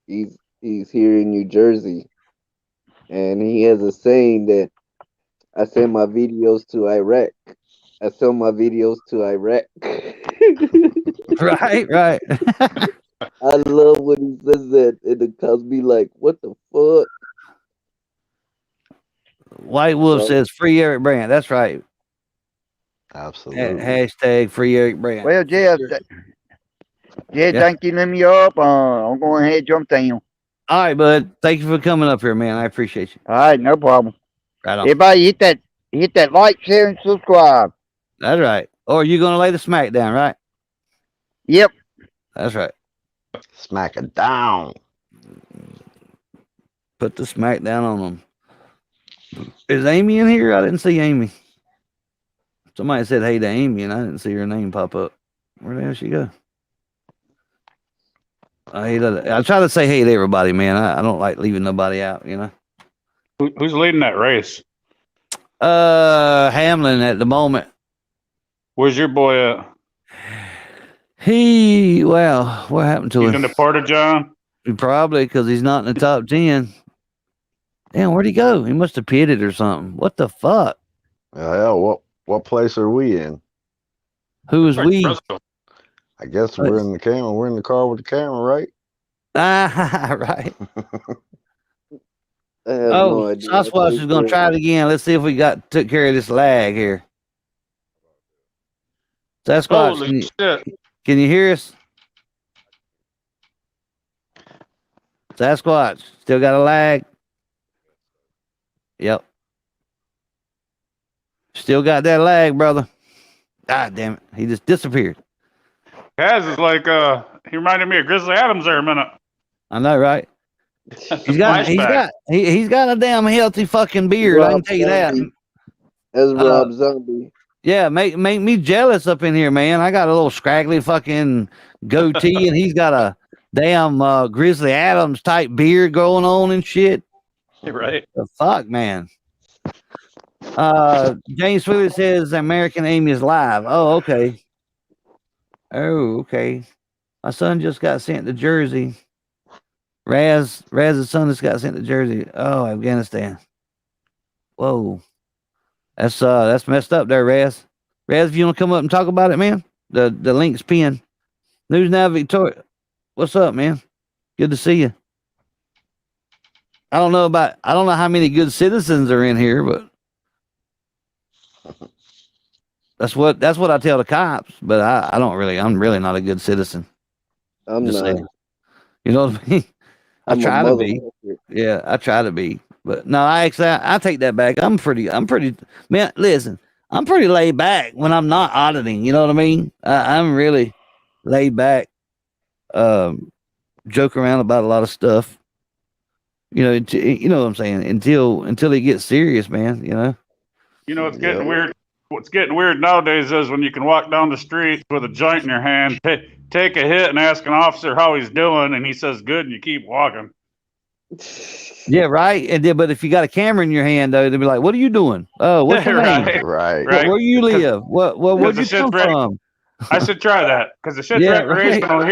He's here in New Jersey, and he has a saying that I send my videos to Iraq. I sell my videos to Iraq. Right. I love when he says that, and the cops be like, "What the fuck?" White Wolf Well- says free Eric Brandt. That's right. Absolutely. Hashtag free Eric Brandt. Well, Jeff, Yeah. thank you for letting me up. I'm going ahead and jump down. All right, bud. Thank you for coming up here, man. I appreciate you. All right, no problem. Right on. Everybody hit that like, share, and subscribe. That's right. Or you're gonna lay the smack down, right? Yep. That's right. Smack it down. Put the smack down on them. Is Amy in here? I didn't see Amy. Somebody said hey to Amy, and I didn't see her name pop up. Where the hell she go? I try to say hey to everybody, man. I don't like leaving nobody out, you know. Who's leading that race? Hamlin at the moment. Where's your boy at? What happened to He's him? in the Porta-John? Probably because he's not in the top 10. Damn, where'd he go? He must have pitted or something. What the fuck? Yeah, what place are we in? Who is we? Fresco. I guess we're in the camera. We're in the car with the camera, right? Ah, right. I have no Oh, idea. Sasquatch is gonna try it again. Let's see if we took care of this lag here. Sasquatch, Holy shit. can you hear us? Sasquatch, still got a lag? Yep. Still got that lag, brother. God damn it. He just disappeared. Kaz is like, he reminded me of Grizzly Adams there a minute. I know, right? That's He's a got flashback. he's got a damn healthy fucking beard, I can tell you that. That's Rob Zombie. Yeah, make me jealous up in here, man. I got a little scraggly fucking goatee, and he's got a damn Grizzly Adams type beard going on and shit. Right. The fuck, man. James Swilly says American Amy is live. Oh, okay. Oh, okay. My son just got sent to Jersey. Raz's son just got sent to Jersey. Oh, Afghanistan. Whoa. That's messed up there, Raz. Raz, if you want to come up and talk about it, man. The link's pinned. News Now Victoria. What's up, man? Good to see you. I don't know how many good citizens are in here, but that's what I tell the cops. But I'm really not a good citizen. I'm Just not. saying. You know what I mean? I I'm a try to be. motherfucker. Yeah, I try to be. But no, I take that back. I'm pretty man, listen, I'm pretty laid back when I'm not auditing, you know what I mean? I'm really laid back, joke around about a lot of stuff. You know, you know what I'm saying? Until it gets serious, man, you know. You know, it's getting weird. What's getting weird nowadays is when you can walk down the street with a joint in your hand, take a hit and ask an officer how he's doing, and he says good, and you keep walking. Yeah, right. And then, but if you got a camera in your hand, though, they'll be like, "What are you doing? Oh, what's your name? Right. Where you live? Where'd you come from?" I should try that because the shit's Yeah, recreational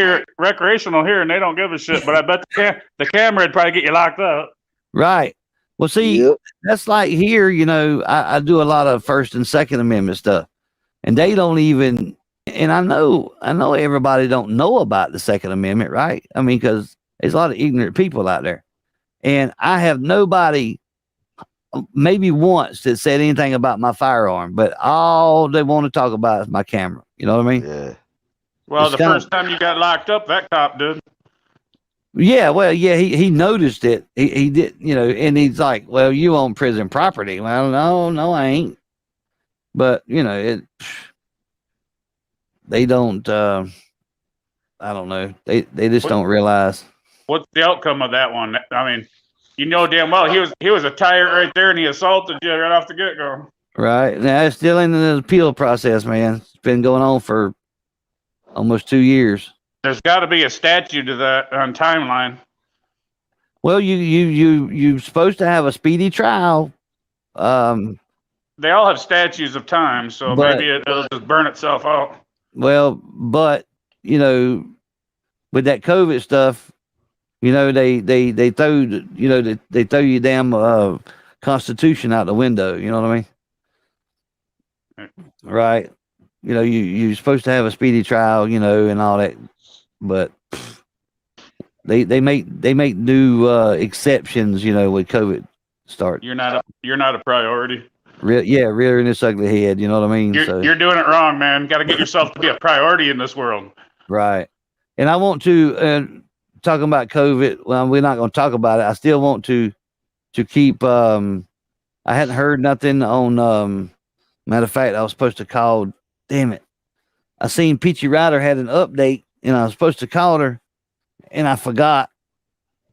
here, and they don't give a shit. But I bet the camera would probably get you locked up. Right. Well, see, Yep. that's like here, you know, I do a lot of First and Second Amendment stuff, and they don't even, and I know everybody don't know about the Second Amendment, right? I mean, because there's a lot of ignorant people out there, and I have nobody, maybe once, that said anything about my firearm, but all they want to talk about is my camera. You know what I mean? Yeah. Well, It's the kinda- first time you got locked up, that cop did. Yeah, well, yeah, he noticed it. He did, you know, and he's like, "Well, you own prison property." Well, no, I ain't. But you know, they don't. I don't know. They just don't realize. What's the outcome of that one? I mean, you know damn well he was a tyrant right there, and he assaulted you right off the get go. Right now, it's still in the appeal process, man. It's been going on for almost 2 years. There's got to be a statute to that on timeline. Well, you're supposed to have a speedy trial. They all have statutes of time, so But- maybe it'll just burn itself out. Well, but you know, with that COVID stuff, you know, they throw, you know, they throw you damn Constitution out the window. You know what I mean? Right. You know, you're supposed to have a speedy trial, you know, and all that, but they make new exceptions, you know, when COVID starts. You're not a priority. Rearing this ugly head, you know what I mean? You're doing it wrong, man. Got to get yourself to be a priority in this world. Right. And I want to talking about COVID. Well, we're not going to talk about it. I still want to keep. I hadn't heard nothing on. Matter of fact, I was supposed to call. Damn it! I seen Peachy Ryder had an update, and I was supposed to call her, and I forgot.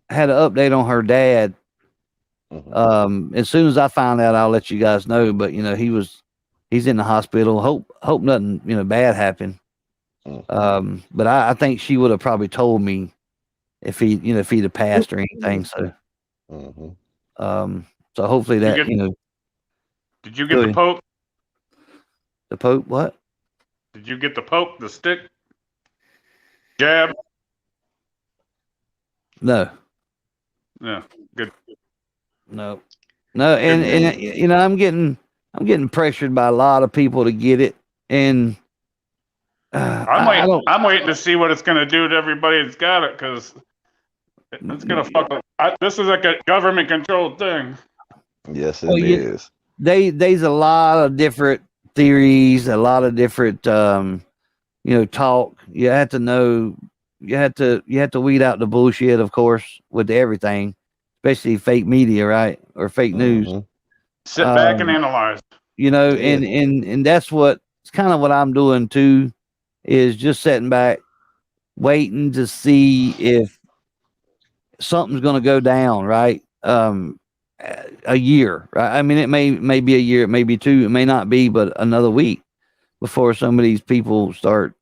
I had an update on her dad. As soon as I find out, I'll let you guys know. But you know, he's in the hospital. Hope nothing, you know, bad happened. But I think she would have probably told me if he'd have passed or anything. So, so hopefully that, you know. Did you get the Pope? The Pope, what? Did you get the Pope, the stick? Jab? No. Yeah, good. No, and you know, I'm getting pressured by a lot of people to get it, and I'm waiting to see what it's going to do to everybody that's got it, because it's going to fuck up. This is like a government controlled thing. Yes, Well, it is. There's a lot of different theories, a lot of different talk. You have to know, you have to weed out the bullshit, of course, with everything, especially fake media, right? Or fake news. Mhm. Sit back and analyze. And that's what it's kind of what I'm doing too, is just sitting back, waiting to see if something's going to go down, right? A year, right? I mean, it may be a year, it may be two, it may not be, but another week before some of these people start,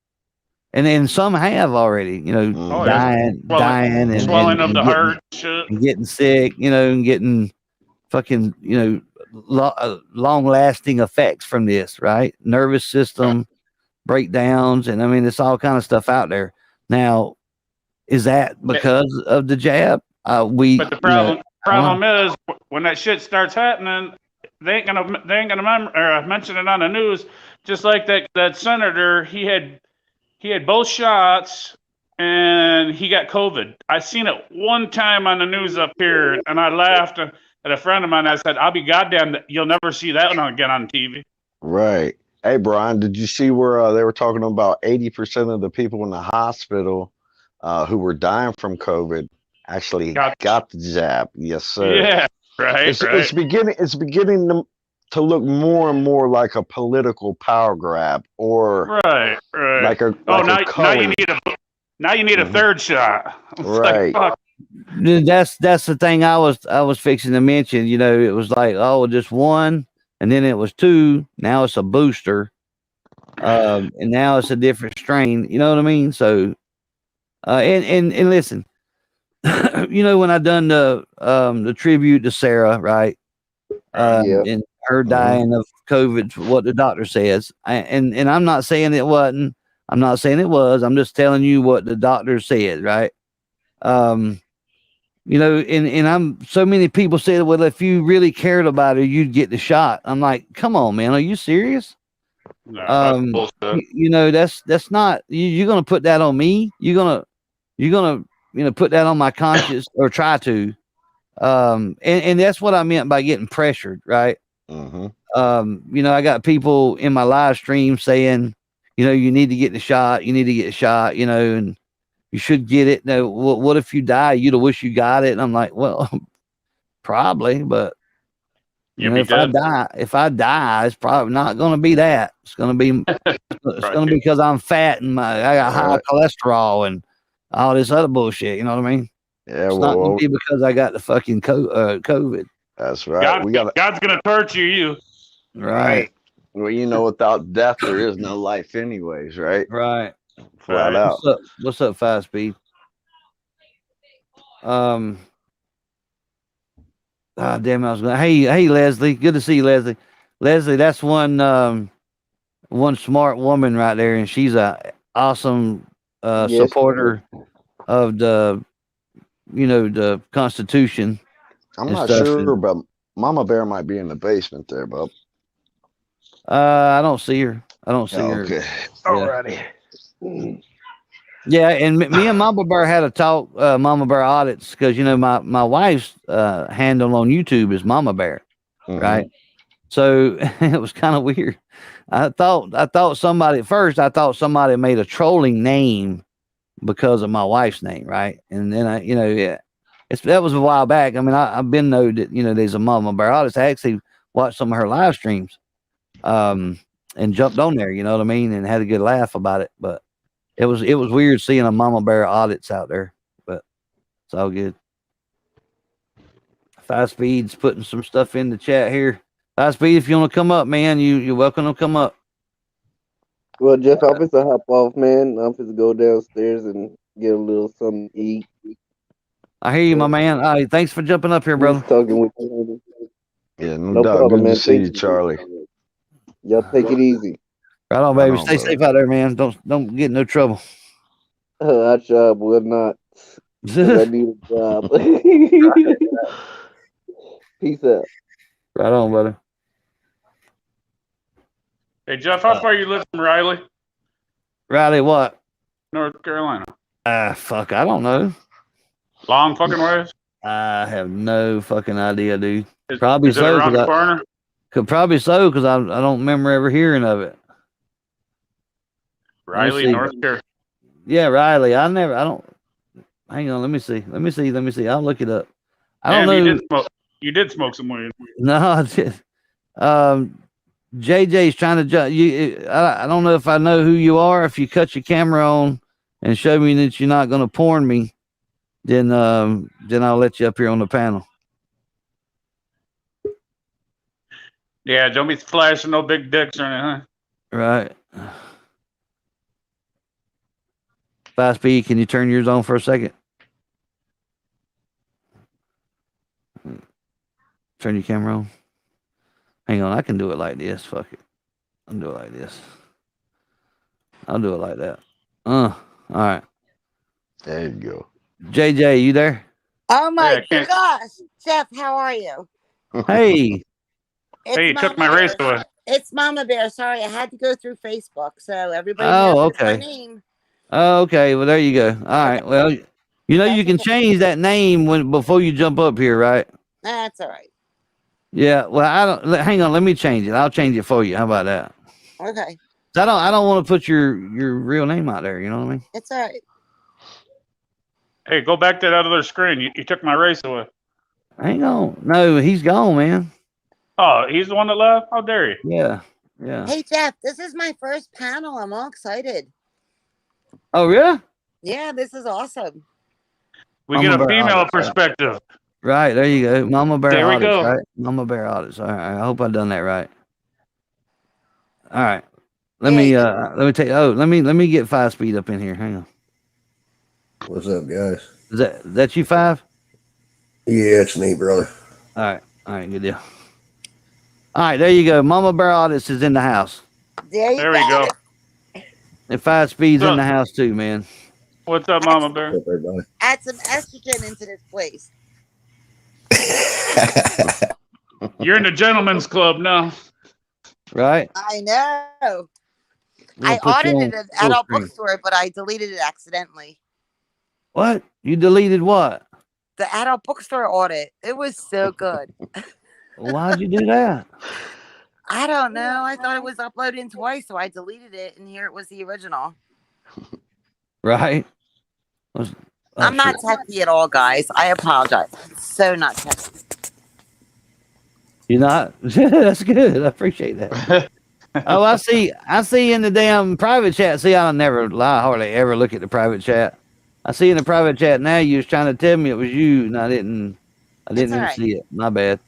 and then some have already, Oh, yeah. dying, and swelling of the getting, heart, shit. and getting sick, and getting fucking, long lasting effects from this, right? Nervous system breakdowns, and I mean, it's all kind of stuff out there. Now, is that because of the jab? But the problem is, when that shit starts happening, they ain't gonna mention it on the news. Just like that senator, he had both shots and he got COVID. I seen it one time on the news up here, and I laughed at a friend of mine. I said, "I'll be goddamn, you'll never see that one again on TV." Right. Hey, Brian, did you see where they were talking about 80% of the people in the hospital who were dying from COVID actually got the jab? Yes, sir. Yeah, right. It's beginning to look more and more like a political power grab, or right. Like a now you need a third shot. It's right. Like, fuck. That's the thing I was fixing to mention. It was like, oh, just one, and then it was two. Now it's a booster, and now it's a different strain. You know what I mean? So, and listen, when I done the tribute to Sarah, right? And her dying of COVID, what the doctor says, and I'm not saying it wasn't. I'm not saying it was. I'm just telling you what the doctor said, right? And I'm so many people said, well, if you really cared about her, you'd get the shot. I'm like, come on, man, are you serious? No, that's bullshit. That's not you're gonna put that on me. You're gonna put that on my conscience, or try to. And that's what I meant by getting pressured, right? I got people in my live stream saying, you need to get the shot, and you should get it. Now, what if you die? You'd have wished you got it. And I'm like, well, probably, but if I die, it's probably not going to be that. It's going to be, going to be because I'm fat and I got high cholesterol and all this other bullshit. You know what I mean? Yeah, it's not going to be because I got the fucking COVID. That's right. God's going to torture you. Right. Well, without death, there is no life anyways, right? Right. Flat out. What's up, 5 Speed? Damn, I was going. Hey, Leslie. Good to see you, Leslie. Leslie, that's one smart woman right there, and she's a awesome supporter of the Constitution. I'm not sure, but Mama Bear might be in the basement there, bub. I don't see her. her. Okay. Alrighty. Yeah, and me and Mama Bear had a talk, Mama Bear Audits, because my wife's handle on YouTube is Mama Bear, right? So it was kind of weird. I thought somebody made a trolling name because of my wife's name, right? And then that was a while back. I mean, I've been know that there's a Mama Bear Audits. I actually watched some of her live streams, and jumped on there. You know what I mean, and had a good laugh about it, but. It was weird seeing a Mama Bear Audits out there, but it's all good. 5 Speed's putting some stuff in the chat here. 5 Speed, if you want to come up, man, you're welcome to come up. Well, Jeff, I'm just to hop off, man. I'm just to go downstairs and get a little something to eat. I hear you, my man. All right, thanks for jumping up here, brother. Talking with you. Yeah, no doubt. Problem, Good man. to see you, Charlie. Y'all take it easy. Right on, baby. Stay safe out there, man. Don't get in no trouble. I job will not. I need a job. Peace out. Right on, brother. Hey, Jeff, how far you live from Riley? Riley, what? North Carolina. Fuck, I don't know. Long fucking ways. I have no fucking idea, dude. Probably Is it so. around the 'Cause corner? Probably so, because I don't remember ever hearing of it. Riley, see. North Carolina. Yeah, Riley. I don't. Hang on. Let me see. I'll look it up. I don't know. You did smoke some weed. No, I did. JJ's trying to jump. I don't know if I know who you are. If you cut your camera on and show me that you're not going to porn me, then I'll let you up here on the panel. Yeah, don't be flashing no big dicks or anything. Right. 5 speed. Can you turn yours on for a second? Turn your camera on. Hang on, I can do it like this. Fuck it. I'll do it like this. I'll do it like that. All right. There you go. JJ, you there? Oh my Yeah, gosh, Jeff, how are you? Hey. It's Hey, you took my Mama race Bear. away. It's Mama Bear. Sorry, I had to go through Facebook, so everybody Oh, knows okay. my name. Oh, okay. Well, there you go. All right. Well, you know you can change that name before you jump up here, right? That's all right. Yeah. Well, I don't. Hang on. Let me change it. I'll change it for you. How about that? Okay, I don't want to put your real name out there. You know what I mean? it's all right. Hey, go back to that other screen. You took my race away. Hang on. No, he's gone, man. Oh, he's the one that left? How dare you? Yeah. Yeah. Hey Jeff, this is my first panel. I'm all excited. Oh, really? Yeah, this is awesome. We Mama get a Bear female Audits, perspective. Right. There you go. Mama Bear There we Audits, go. right? Mama Bear Audits. All right. I hope I done that right. All right. Let me let me get 5 speed up in here. Hang on. What's up, guys? Is that you 5? Yeah, it's me, brother. All right, good deal. All right, there you go. Mama Bear Audits is in the house. There we go. And 5 speed's So- in the house too, man. What's up, Mama Bear? What's up, everybody? Add some estrogen into this place. You're in the gentleman's club now. Right? I know. We'll I put you audited on an full adult screen. bookstore, but I deleted it accidentally. What? You deleted what? The adult bookstore audit. It was so good. Why'd you do that? I don't know. I thought it was uploaded twice, so I deleted it, and here it was the original. Right? I'm not techy at all, guys. I apologize. So not techy. You're not? That's good. I appreciate that. Oh, I see in the damn private chat. See, I hardly ever look at the private chat. I see in the private chat now you was trying to tell me it was you, and I didn't even alright. see it. My bad.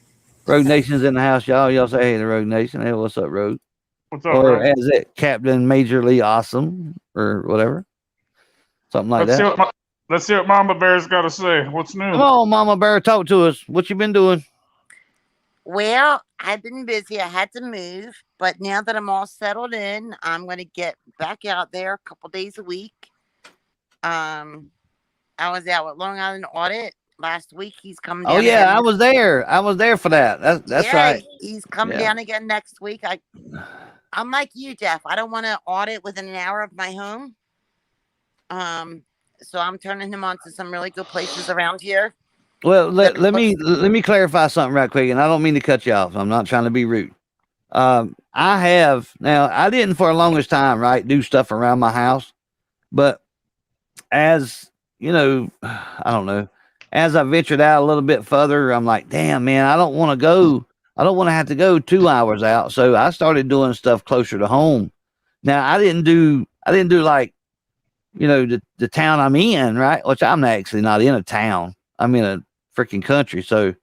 Rogue Nation's in the house, y'all. Y'all say hey to Rogue Nation. Hey, what's up, Rogue? What's up, Or bro? as it Captain Majorly Awesome or whatever. Something like that. Let's see what Mama Bear's got to say. What's new? Come on, Mama Bear, talk to us. What you been doing? Well, I've been busy. I had to move, but now that I'm all settled in, I'm going to get back out there a couple days a week. I was out with Long Island Audit last week. He's coming down. Oh yeah, again. I was there. I was there for that. That's Yeah, right. He's coming Yeah. down again next week. I'm like you, Jeff. I don't want to audit within an hour of my home. So I'm turning him on to some really good places around here. Well, let me clarify something right quick, and I don't mean to cut you off. I'm not trying to be rude. I didn't for the longest time, right, do stuff around my house, but as you know, I don't know, as I ventured out a little bit further, I'm like, damn, man, I don't want to have to go 2 hours out. So I started doing stuff closer to home. Now I didn't do like, you know, the town I'm in, right? Which I'm actually not in a town. I'm in a freaking country. So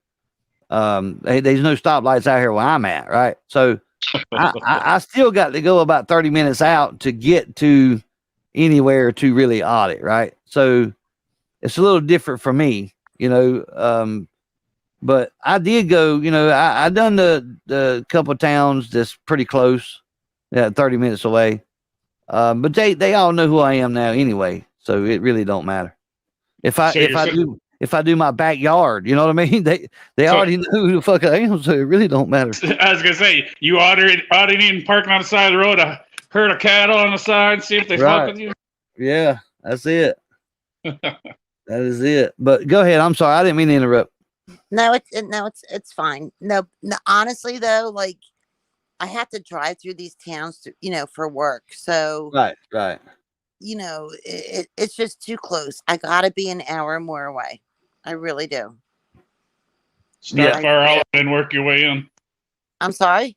there's no stoplights out here where I'm at, right? So I still got to go about 30 minutes out to get to anywhere to really audit, right? So it's a little different for me, you know. But I did go, you know, I done the couple of towns that's pretty close, 30 minutes away. But they all know who I am now anyway, so it really don't matter. If I do my backyard, you know what I mean? They already know who the fuck I am, so it really don't matter. I was gonna say you auditing parking on the side of the road. herd of cattle on the side, see if they Right. fuck with you. Yeah, that's it. That is it. But go ahead. I'm sorry. I didn't mean to interrupt. No, it's fine. No, honestly though, like I have to drive through these towns to, for work. So, Right. it's just too close. I gotta be an hour more away. I really do. Start far out, then work your way in. I'm sorry?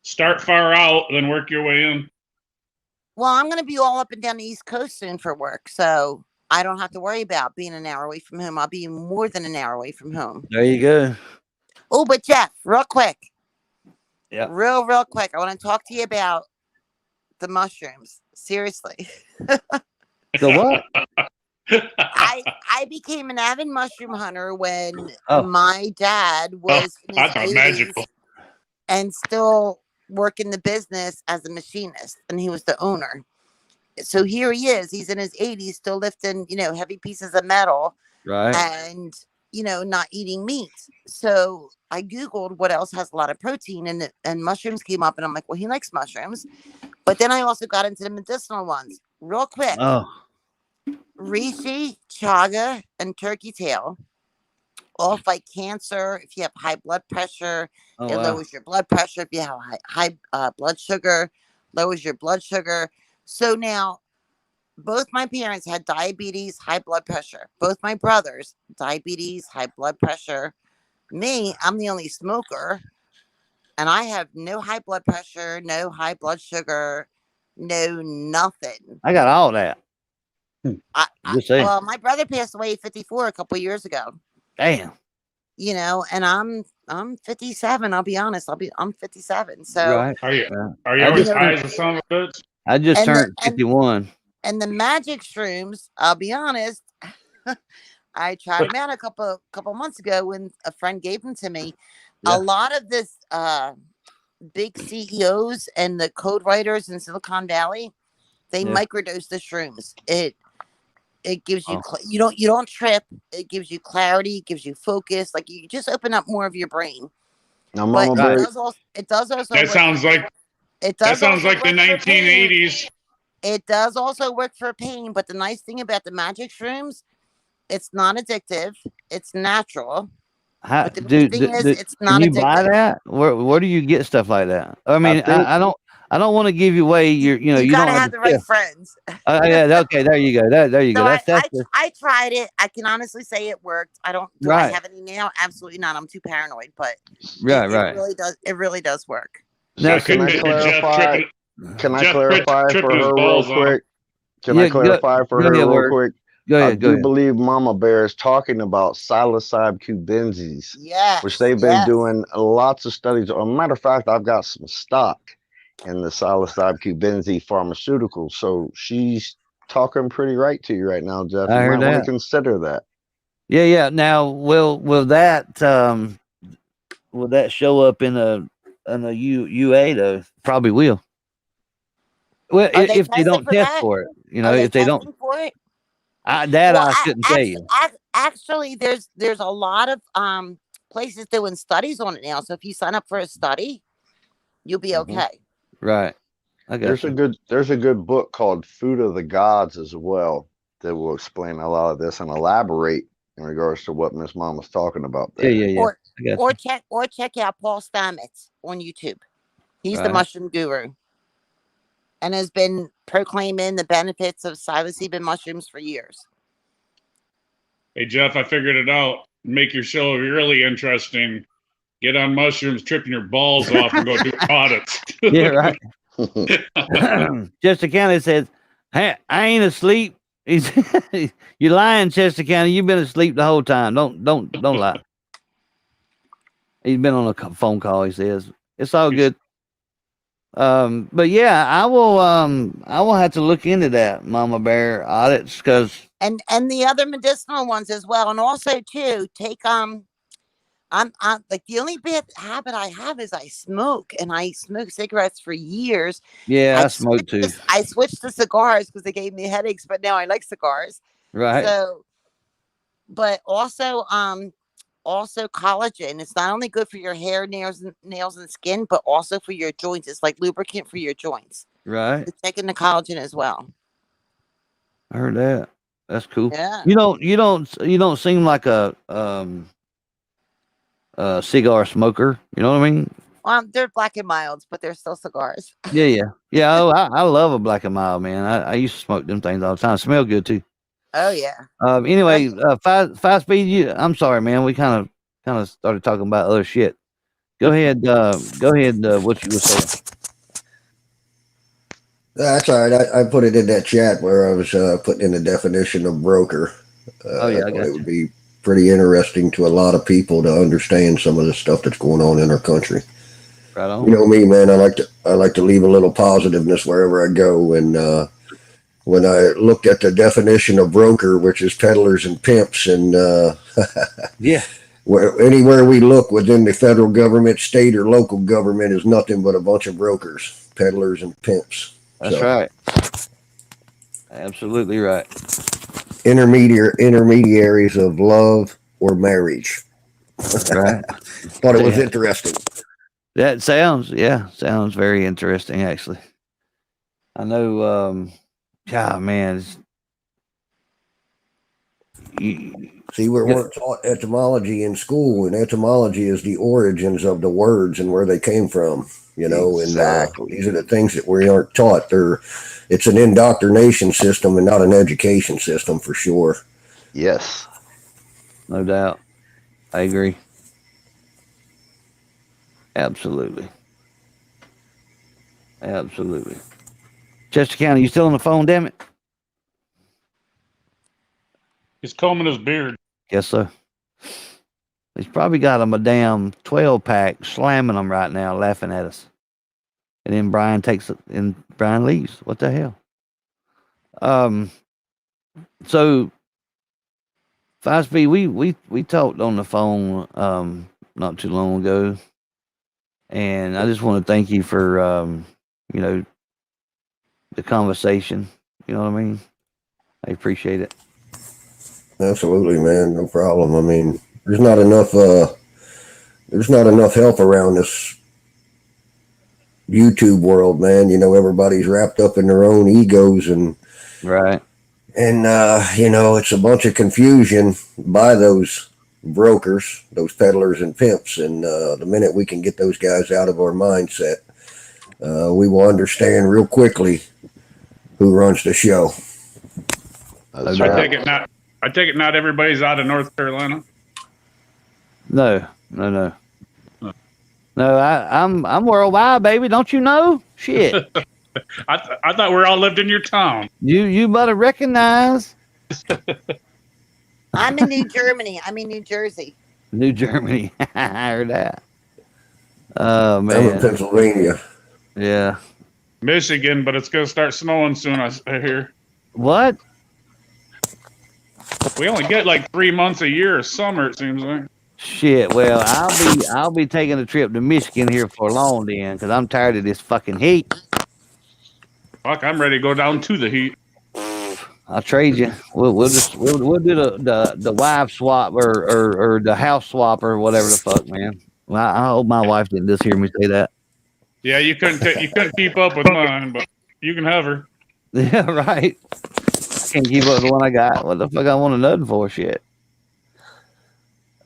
Start far out, then work your way in. Well, I'm going to be all up and down the East Coast soon for work. So I don't have to worry about being an hour away from home. I'll be more than an hour away from home. There you go. Oh, but Jeff, real quick. Yeah. Real quick. I want to talk to you about the mushrooms. Seriously. The what? I became an avid mushroom hunter when Oh. my dad was in I his thought 80s magical. and still working the business as a machinist, and he was the owner. So here he is. He's in his 80s, still lifting, heavy pieces of metal, Right. and not eating meat. So I Googled what else has a lot of protein, and mushrooms came up, and I'm like, well, he likes mushrooms. But then I also got into the medicinal ones. Real quick. Oh. Reishi, chaga, and turkey tail all fight cancer. If you have high blood pressure, Oh, it wow. lowers your blood pressure. If you have high blood sugar, lowers your blood sugar. So now, both my parents had diabetes, high blood pressure. Both my brothers, diabetes, high blood pressure. Me, I'm the only smoker, and I have no high blood pressure, no high blood sugar, no nothing. I got all that. Just saying. Well, my brother passed away at 54 a couple years ago. Damn. And I'm 57. I'll be honest. I'm 57. So Right. Are you I always just- high as a son of a bitch? I just And the- turned and- 51. and the magic shrooms, I'll be honest, I tried them out a couple months ago when a friend gave them to me. Yeah. A lot of this big CEOs and the code writers in Silicon Valley, they Yeah. microdose the shrooms. It gives you Oh. you don't trip. It gives you clarity. It gives you focus. Like you just open up more of your brain. Now, But Mama Right. Bear, it does also That work sounds for- like it that does sounds also like the work for pain. 1980s. It does also work for pain, but the nice thing about the magic shrooms, it's not addictive. It's natural. How, But the dude, thing is, it's can not you buy addictive. that? Where do you get stuff like that? I mean, think- I don't want to give you away your, you You don't gotta have the right friends. yeah, okay, there you go. There you So go. That's I tried it. I can honestly say it worked. Do I Right. have any now? Absolutely not. I'm too paranoid, but right, it right. really does. It really does work. Now, So I can I could picture Jeff clarify? tripping. Can I Jeff clarify tripping for his her real balls on him. quick? Can Yeah, I clarify for go her ahead, real Word. quick? Go I ahead, go do ahead. believe Mama Bear is talking about psilocybe cubensis, Yes. which they've been yes. doing lots of studies. As a matter of fact, I've got some stock in the psilocybe cubensis pharmaceutical. So she's talking pretty right to you right now, Jeff. I You heard might want that. to consider that. Yeah. Now, will that show up in a UA though? Probably will. Well, Are they if they testing don't for test that? for it, Are if they don't, testing for it? that Well, I couldn't tell you. Actually, there's a lot of places doing studies on it now. So if you sign up for a study, you'll be Mhm. okay. Right. I got There's a good book called Food of the Gods as well that will explain a lot of this and elaborate in regards to what Miss Mom was talking about there. Yeah. Or I got you. check out Paul Stamets on YouTube. He's the Right. mushroom guru and has been proclaiming the benefits of psilocybin mushrooms for years. Hey Jeff, I figured it out. Make your show really interesting. Get on mushrooms, tripping your balls off, and go do audits. Yeah, right. Chester County says, "Hey, I ain't asleep." He's you lying, Chester County. You've been asleep the whole time. Don't lie. He's been on a phone call. He says it's all good. But yeah, I will have to look into that Mama Bear audits because And the other medicinal ones as well. And also too, take I'm like the only bad habit I have is I smoke, and I smoked cigarettes for years. yeah, I smoke too. I switched to cigars because they gave me headaches, but now I like cigars. Right. So, but also collagen. It's not only good for your hair, nails, and skin, but also for your joints. It's like lubricant for your joints. Right. It's taking the collagen as well. I heard that. That's cool. Yeah. You don't seem like a cigar smoker. You know what I mean? Well, they're black and milds, but they're still cigars. Yeah. Oh, I love a black and mild, man. I used to smoke them things all the time. Smell good too. Oh yeah. Anyway, five speed. I'm sorry, man. We kind of started talking about other shit. Go ahead. What you were saying? That's all right. I put it in that chat where I was putting in the definition of broker. Oh, yeah, I thought got it would be pretty interesting to a lot of people to understand some of the stuff that's going on in our country. Right on. You know me, man. I like to leave a little positiveness wherever I go. And when I looked at the definition of broker, which is peddlers and pimps, and Yeah. anywhere we look within the federal government, state or local government, is nothing but a bunch of brokers, peddlers and pimps. That's right. Absolutely right. Intermediaries of love or marriage. Right. Thought it was interesting. That sounds very interesting, actually. I know, man. See, we weren't taught etymology in school, and etymology is the origins of the words and where they came from, you know, Exactly. and these are the things that we aren't taught. It's an indoctrination system and not an education system for sure. Yes. No doubt. I agree. Absolutely. Chester County, you still on the phone, damn it? He's combing his beard. Guess so. He's probably got him a damn 12-pack, slamming them right now, laughing at us. And then Brian takes it, and Brian leaves. What the hell? So 5-speed, we talked on the phone not too long ago, and I just want to thank you for the conversation. You know what I mean? I appreciate it. Absolutely, man. No problem. I mean, there's not enough help around this YouTube world, man. You know, everybody's wrapped up in their own egos and right. And it's a bunch of confusion by those brokers, those peddlers and pimps. And the minute we can get those guys out of our mindset, we will understand real quickly who runs the show. That's I right. take it not everybody's out of North Carolina. No. I'm worldwide, baby. Don't you know? Shit. I thought we all lived in your town. You better recognize. I'm in New Germany. I'm in New Jersey. New Germany. I heard that. Oh man. I'm in Pennsylvania. Yeah. Michigan, but it's gonna start snowing soon. I hear. What? We only get like 3 months a year of summer. It seems like. Shit. Well, I'll be taking a trip to Michigan here for long then, because I'm tired of this fucking heat. Fuck, I'm ready to go down to the heat. I'll trade you. We'll do the wife swap or the house swap or whatever the fuck, man. Well, I hope my wife didn't just hear me say that. Yeah, you couldn't keep up with mine, but you can have her. Yeah, right. I can't keep up with the one I got. What the fuck I want another for? Shit.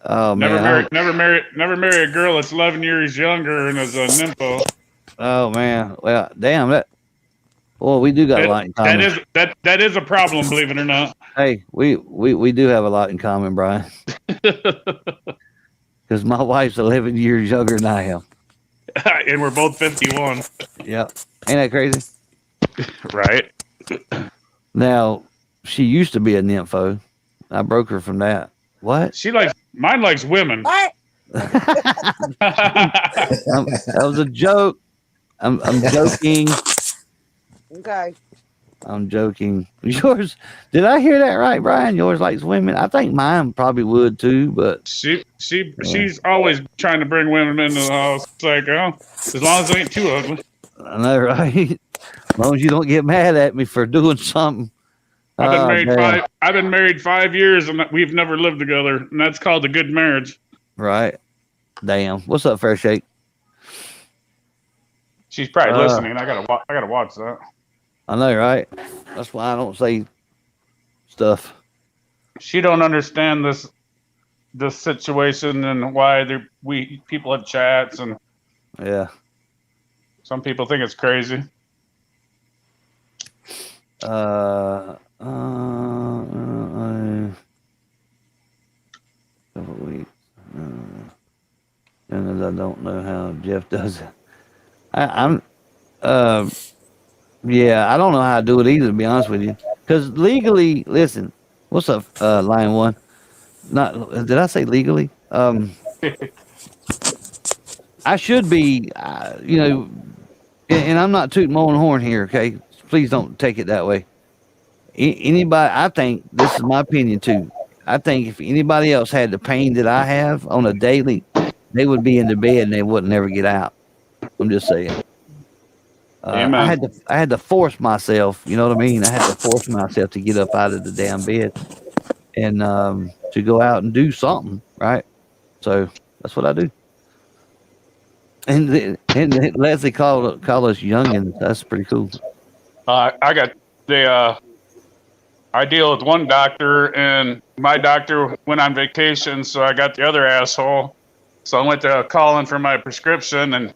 Oh man. Never marry a girl that's 11 years younger and is a nympho. Oh man. Well, damn that. Well, we do got a lot in common. That is a problem, believe it or not. Hey, we do have a lot in common, Brian. Because my wife's 11 years younger than I am. And we're both 51. Yep. Ain't that crazy? Right. Now, she used to be a nympho. I broke her from that. What? Mine likes women. What? That was a joke. I'm joking. Okay. I'm joking. Yours, did I hear that right, Brian? Yours likes women. I think mine probably would too, but she's always trying to bring women into the house. It's like, as long as they ain't too ugly. I know, right? As long as you don't get mad at me for doing something. I've been married 5 years and we've never lived together, and that's called a good marriage. Right. Damn. What's up, Fair Shake? She's probably listening. I gotta watch that. I know, right? That's why I don't say stuff. She don't understand this situation and why people have chats, and Yeah. some people think it's crazy. Couple weeks. And I don't know how Jeff does it. Yeah, I don't know how to do it either, to be honest with you. Because legally, listen, what's up, line one? Did I say legally? I should be, and I'm not tooting my own horn here, okay? Please don't take it that way. Anybody, I think, this is my opinion too. I think if anybody else had the pain that I have on a daily, they would be in the bed and they wouldn't never get out. I'm just saying. I had to force myself, you know what I mean? I had to force myself to get up out of the damn bed and to go out and do something, right? So that's what I do. And Leslie call us youngins. That's pretty cool. I deal with one doctor, and my doctor went on vacation, so I got the other asshole. So I went to call in for my prescription, and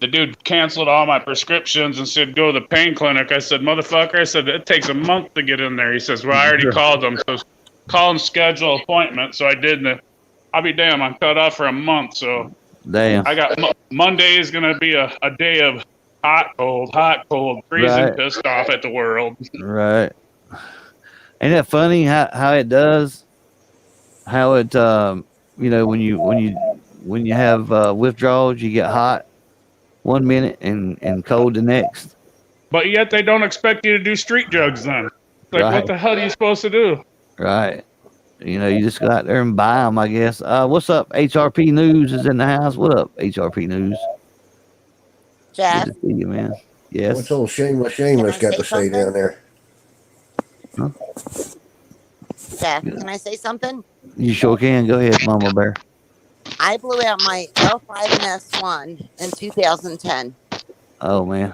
the dude canceled all my prescriptions and said, go to the pain clinic. I said, motherfucker, I said, it takes a month to get in there. He says, well, I already called them. So call and schedule appointment. So I did. I'll be damned. I'm cut off for a month. So damn. I got Monday is going to be a day of hot, cold, freezing, right. Pissed off at the world. Right. Ain't that funny how it does? How it, when you have withdrawals, you get hot 1 minute and cold the next. But yet they don't expect you to do street drugs then. Like, right. What the hell are you supposed to do? Right. You just go out there and buy them, I guess. What's up? HRP News is in the house. What up, HRP News? Jeff? Good to see you, man. Yes. What's old Shameless got to say down there? Huh? Jeff, can I say something? You sure can. Go ahead, Mama Bear. I blew out my L5 and S1 in 2010. Oh, man.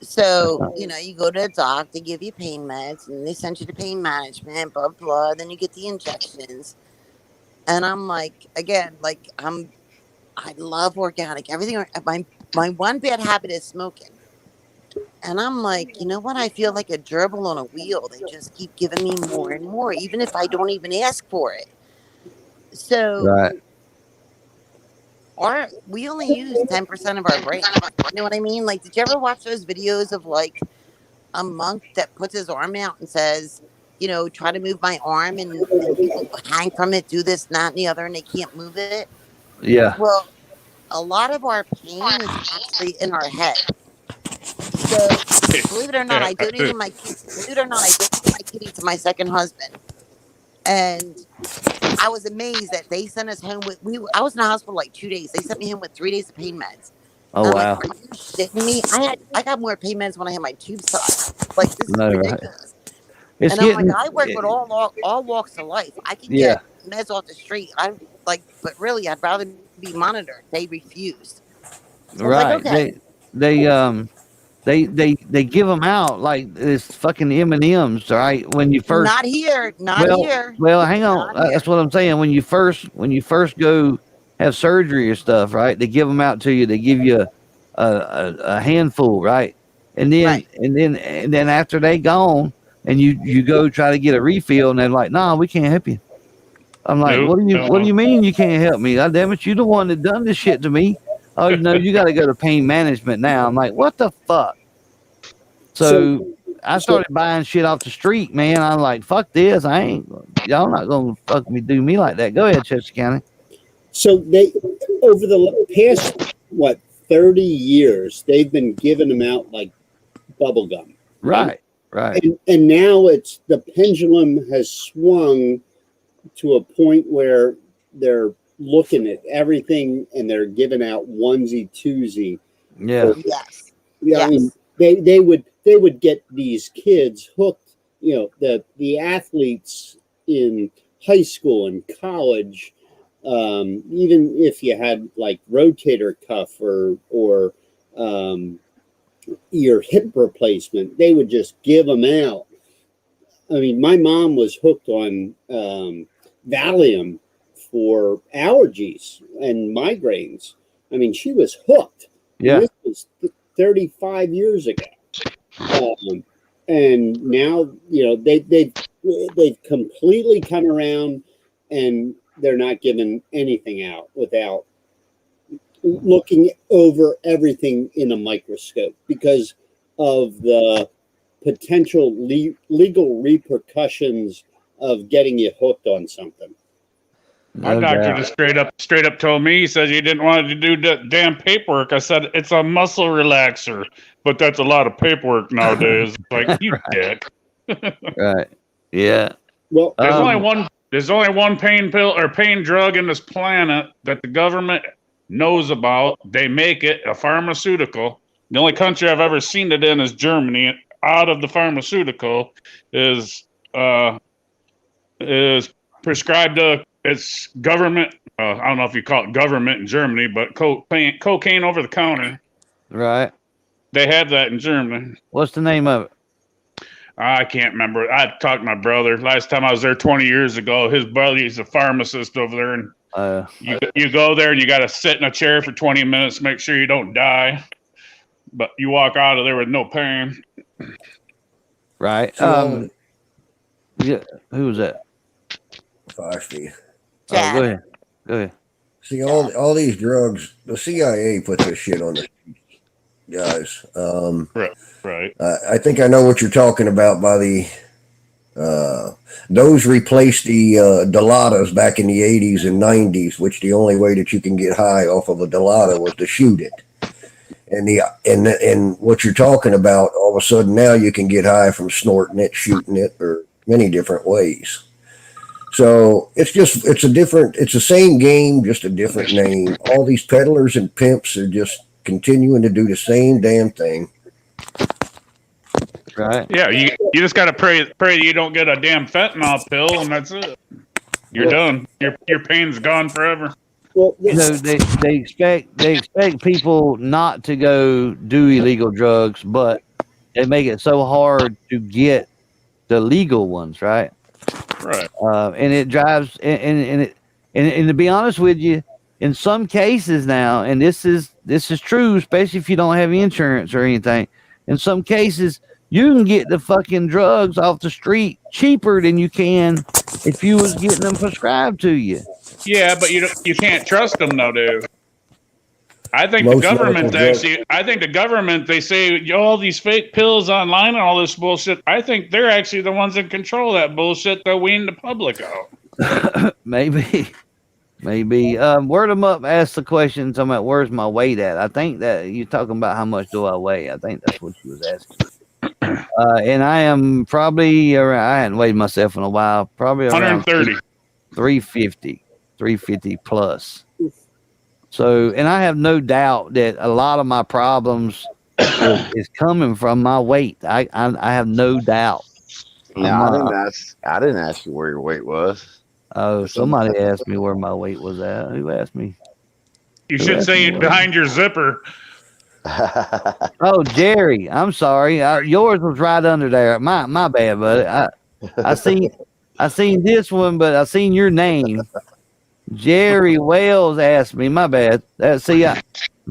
So, you go to a doc, they give you pain meds, and they send you to pain management, blah, blah, then you get the injections. And I'm like, again, I love organic. Everything, my one bad habit is smoking. And I'm like, you know what? I feel like a gerbil on a wheel. They just keep giving me more and more, even if I don't even ask for it. So, right. We only use 10% of our brain. You know what I mean? Like, did you ever watch those videos of like a monk that puts his arm out and says, try to move my arm, and people hang from it, do this, that, and the other, and they can't move it? Yeah. Well, a lot of our pain is actually in our head. So, believe it or not, I donated my kitty to my second husband. And I was amazed that they sent us home with, I was in the hospital like 2 days. They sent me home with 3 days of pain meds. Oh, wow. Like, are you shitting me? I got more pain meds when I had my tubes sucked. Like, this is ridiculous. Right. And I'm like, I work with all walks of life. I can get meds off the street. But really, I'd rather be monitored. They refused. So right. Like, okay. They give them out like this fucking M&Ms, right? When you first not here. Well, hang on. That's what I'm saying. When you first go have surgery or stuff, right? They give them out to you. They give you a handful, right? And then after they gone and you go try to get a refill, and they're like, "Nah, we can't help you." I'm like, "What do you mean you can't help me? God damn it, you the one that done this shit to me." Oh, no, you got to go to pain management now. I'm like, what the fuck? So I started buying shit off the street, man. I'm like, fuck this. Y'all not going to do me like that. Go ahead, Chester County. So they, over the past, 30 years, they've been giving them out like bubble gum. Right. And now the pendulum has swung to a point where they're looking at everything and they're giving out onesie twosie. Yeah. Yeah. I mean, they would get these kids hooked, the athletes in high school and college, even if you had like rotator cuff or your hip replacement, they would just give them out. I mean, my mom was hooked on Valium for allergies and migraines. I mean, she was hooked. Yeah. This was 35 years ago. And now, you know, they've completely come around, and they're not giving anything out without looking over everything in a microscope because of the potential legal repercussions of getting you hooked on something. My No doctor doubt. just straight up told me, he says he didn't want to do the damn paperwork. I said, it's a muscle relaxer, but that's a lot of paperwork nowadays. Like, you dick. Right. Yeah. Well, There's only one pain pill or pain drug in this planet that the government knows about. They make it a pharmaceutical. The only country I've ever seen it in is Germany. Out of the pharmaceutical is prescribed it's government. I don't know if you call it government in Germany, but cocaine over the counter. Right. They have that in Germany. What's the name of it? I can't remember. I talked to my brother last time I was there 20 years ago. His brother, he's a pharmacist over there, and you go there and you got to sit in a chair for 20 minutes, make sure you don't die. But you walk out of there with no pain. Right. Yeah. Who was that? Feisty. Go ahead. Go ahead. See, all these drugs, the CIA puts this shit on the guys. Right. I think I know what you're talking about by the those replaced the Dilatas back in the 80s and 90s, which the only way that you can get high off of a Dilata was to shoot it. And what you're talking about, all of a sudden now you can get high from snorting it, shooting it, or many different ways. So it's the same game, just a different name. All these peddlers and pimps are just continuing to do the same damn thing. Right. Yeah, you just gotta pray that you don't get a damn fentanyl pill, and that's it. You're done. Your pain's gone forever. Well, You know, they expect people not to go do illegal drugs, but they make it so hard to get the legal ones, right? Right. And it drives and to be honest with you, in some cases now, and this is true, especially if you don't have insurance or anything. In some cases, you can get the fucking drugs off the street cheaper than you can if you was getting them prescribed to you. Yeah, but you can't trust them though, dude. I think Most the government medical they say all these fake pills online and all this bullshit. I think they're actually the ones in control of that bullshit that wean the public out. Maybe. Word 'em up asked the question talking about where's my weight at. I think that you're talking about how much do I weigh. I think that's what you was asking. And I am probably around, I hadn't weighed myself in a while, probably around 130. 350 plus. So, and I have no doubt that a lot of my problems is coming from my weight. I have no doubt. No, I didn't ask you where your weight was. Oh, somebody asked me where my weight was at. Who asked me? You should say it behind your zipper. Oh, Jerry, I'm sorry. Yours was right under there. My bad, buddy. I seen this one, but I seen your name. Jerry Wells asked me. My bad. I'm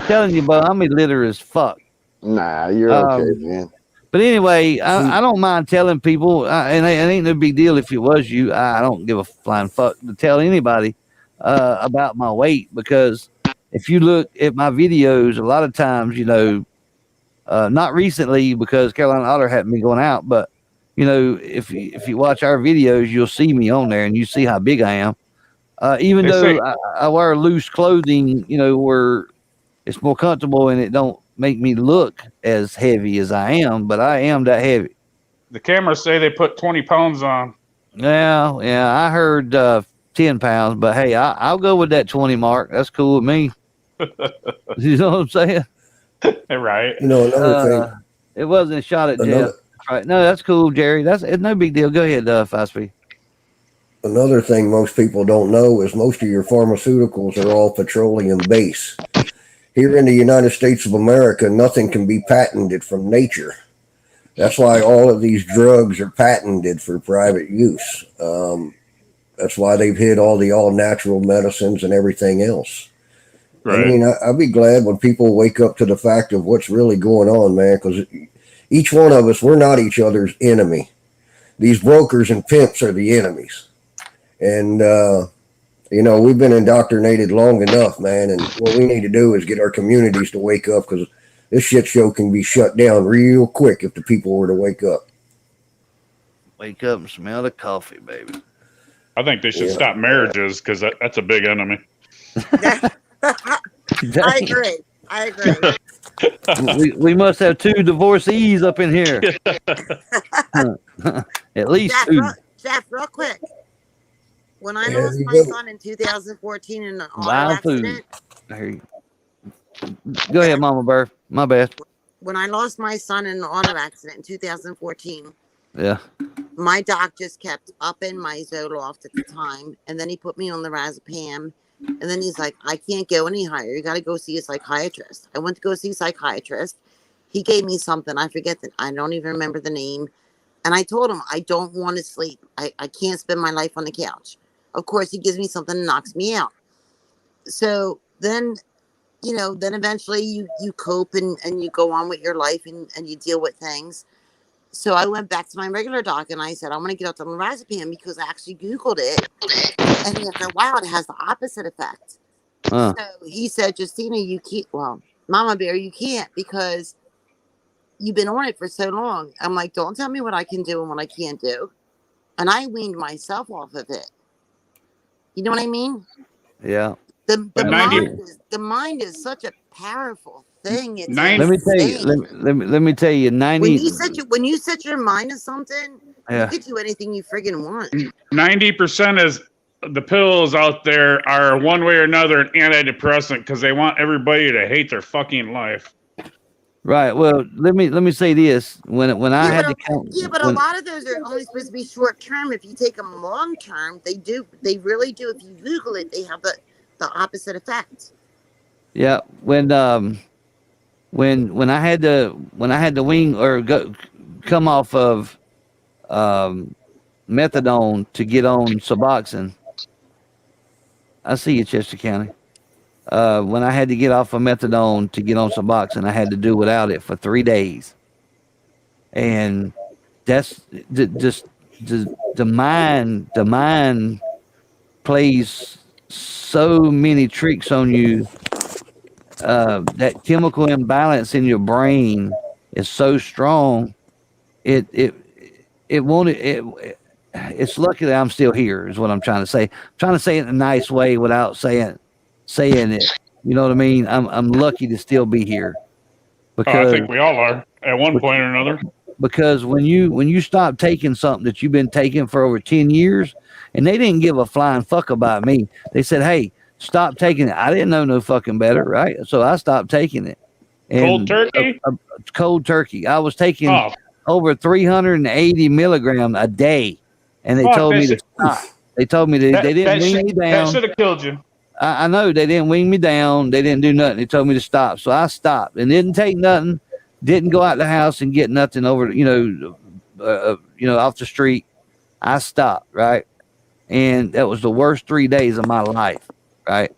telling you, bud, I'm illiterate as fuck. Nah, you're okay, man. But anyway, I don't mind telling people, and it ain't no big deal if it was you. I don't give a flying fuck to tell anybody about my weight, because if you look at my videos, a lot of times, you know, not recently because Carolina Otter had me going out, but you know, if you watch our videos, you'll see me on there and you see how big I am. Even though I wear loose clothing, you know, where it's more comfortable and it don't make me look as heavy as I am, but I am that heavy. The cameras say they put 20 pounds on. Yeah, I heard 10 pounds, but hey, I'll go with that 20 mark. That's cool with me. You know what I'm saying? Right. You know, another thing. It wasn't a shot at Jeff. Right. No, that's cool, Jerry. It's no big deal. Go ahead, 5-speed. Another thing most people don't know is most of your pharmaceuticals are all petroleum based. here in the United States of America, nothing can be patented from nature. That's why all of these drugs are patented for private use. That's why they've hid all the all-natural medicines and everything else. Right. I mean, I'd be glad when people wake up to the fact of what's really going on, man, because each one of us, we're not each other's enemy. These brokers and pimps are the enemies. And, you know, we've been indoctrinated long enough, man, and what we need to do is get our communities to wake up, because this shit show can be shut down real quick if the people were to wake up. Wake up and smell the coffee, baby. I think they should stop marriages because that's a big enemy. I agree. I agree. we must have 2 divorcees up in here. At least Jeff, 2. Jeff, real quick. When I There lost you my go. son in 2014 in an auto Wild food. accident, There you go ahead, Mama Bear. My bad. when I lost my son in an auto accident in 2014, Yeah. my doc just kept upping my Zoloft at the time, and then he put me on the Razapam, and then he's like, I can't go any higher. You got to go see a psychiatrist. I went to go see a psychiatrist. He gave me something. I forget that. I don't even remember the name. And I told him, I don't want to sleep. I can't spend my life on the couch. Of course, he gives me something that knocks me out. So then, you know, then eventually you cope and you go on with your life and you deal with things. So I went back to my regular doc and I said, I want to get off the lorazepam because I actually Googled it. And after a while, it has the opposite effect. Huh. So he said, Justina, you can't, well, Mama Bear, you can't because you've been on it for so long. I'm like, don't tell me what I can do and what I can't do. And I weaned myself off of it. You know what I mean? Yeah. The mind is such a powerful thing. It's Let me tell you. Let me tell you. 90. when you set your mind to something, Yeah. you can do anything you friggin' want. 90% is the pills out there are one way or another an antidepressant because they want everybody to hate their fucking life. Right. Well, let me say this. When I had to count. Yeah, but a lot of those are only supposed to be short term. If you take them long term, they really do. If you Google it, they have the opposite effect. Yeah. When I had to wean or come off of methadone to get on Suboxone. I see you, Chester County. When I had to get off of methadone to get on Suboxone, I had to do without it for 3 days. And that's just the mind plays so many tricks on you. That chemical imbalance in your brain is so strong. It's lucky that I'm still here is what I'm trying to say. I'm trying to say it in a nice way without saying it. You know what I mean? I'm lucky to still be here. Because I think we all are at one point or another. Because when you stop taking something that you've been taking for over 10 years, and they didn't give a flying fuck about me. They said, hey, stop taking it. I didn't know no fucking better, right? So I stopped taking it. And Cold turkey? Cold turkey. I was taking over 380 milligrams a day. And they told me to stop. They told me they didn't wean me down. That should have killed you. I know they didn't wean me down. They didn't do nothing. They told me to stop. So I stopped and didn't take nothing. Didn't go out the house and get nothing over, off the street. I stopped, right? And that was the worst 3 days of my life, right?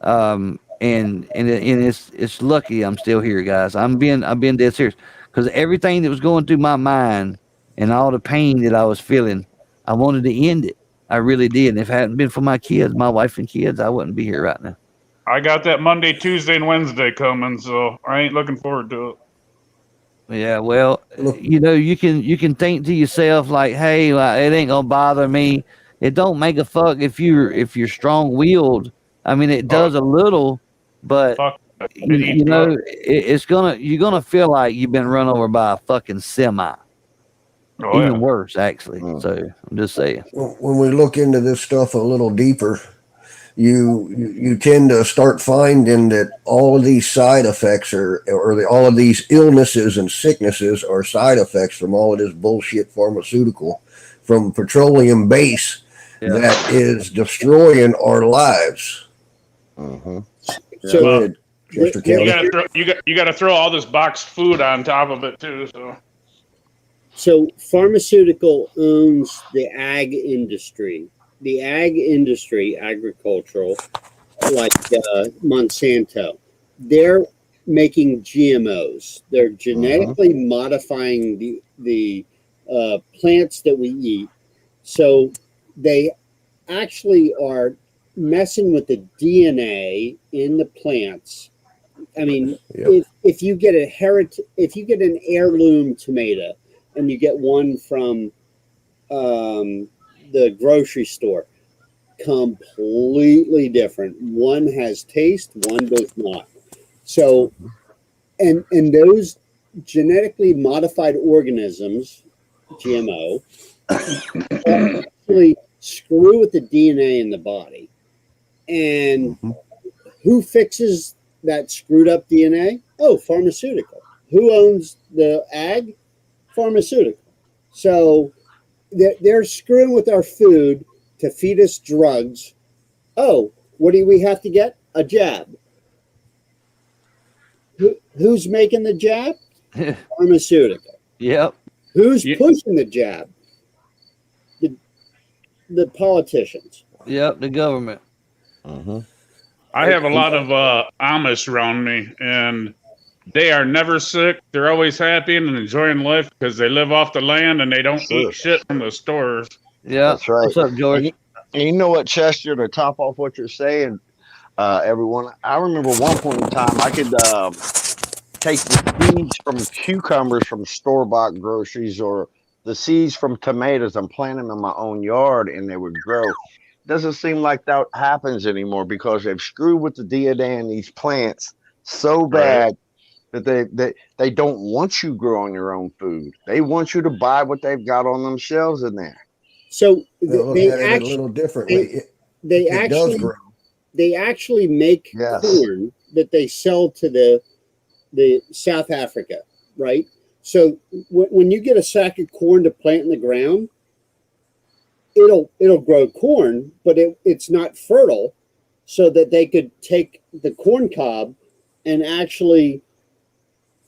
And it's lucky I'm still here, guys. I've been dead serious because everything that was going through my mind and all the pain that I was feeling, I wanted to end it. I really did. And if it hadn't been for my kids, my wife and kids, I wouldn't be here right now. I got that Monday, Tuesday, and Wednesday coming, so I ain't looking forward to it. Yeah, well, you can think to yourself like, hey, it ain't gonna bother me. It don't make a fuck if you're strong-willed. I mean, it does a little, but you're gonna feel like you've been run over by a fucking semi. Even worse, actually. So I'm just saying. When we look into this stuff a little deeper, you tend to start finding that all of these side effects all of these illnesses and sicknesses are side effects from all of this bullshit pharmaceutical from petroleum base that is destroying our lives. So Chester There- You County. got to throw all this boxed food on top of it too. So So pharmaceutical owns the ag industry. The ag industry, agricultural, like Monsanto, they're making GMOs. They're genetically modifying the plants that we eat. So they actually are messing with the DNA in the plants. I mean, Yep. if you get if you get an heirloom tomato and you get one from the grocery store, completely different. One has taste, one does not. So, and those genetically modified organisms, GMO, actually screw with the DNA in the body. And who fixes that screwed up DNA? Oh, pharmaceutical. Who owns the ag? Pharmaceutical. So they're screwing with our food to feed us drugs. Oh, what do we have to get? A jab. Who's making the jab? Pharmaceutical. Yep. Who's pushing the jab? The politicians. Yep. The government. I have a lot of Amish around me, and they are never sick. They're always happy and enjoying life because they live off the land and they don't eat shit from the stores. Yeah. That's right. What's up, George? And you know what, Chester, to top off what you're saying, everyone, I remember one point in time I could take the seeds from cucumbers from store-bought groceries or the seeds from tomatoes and plant them in my own yard and they would grow. Doesn't seem like that happens anymore because they've screwed with the DNA in these plants so bad that they don't want you growing your own food. They want you to buy what they've got on them shelves in there. So Look they at it a actually little differently. they It does actually grow. they actually make Yes. corn that they sell to the South Africa, right? So when you get a sack of corn to plant in the ground, it'll grow corn, but it's not fertile, so that they could take the corn cob and actually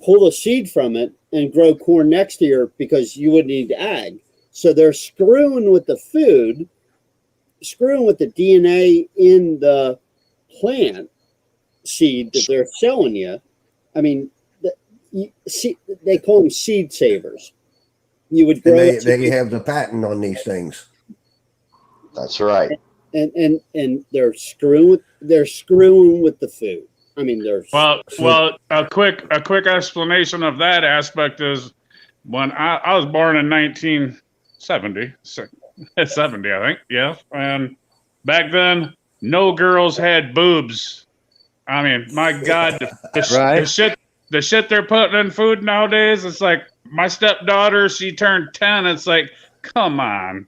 pull the seed from it and grow corn next year because you would need ag. So they're screwing with the food, screwing with the DNA in the plant seed that they're selling you. I mean, they call them seed savers. You would grow And they have the patent on these things. That's right. and they're screwing with the food. I mean, there's well. A quick explanation of that aspect is when I was born in 1970, 70, I think, yeah. And back then, no girls had boobs. I mean, my God, the shit they're putting in food nowadays. It's like my stepdaughter. She turned 10. It's like, come on.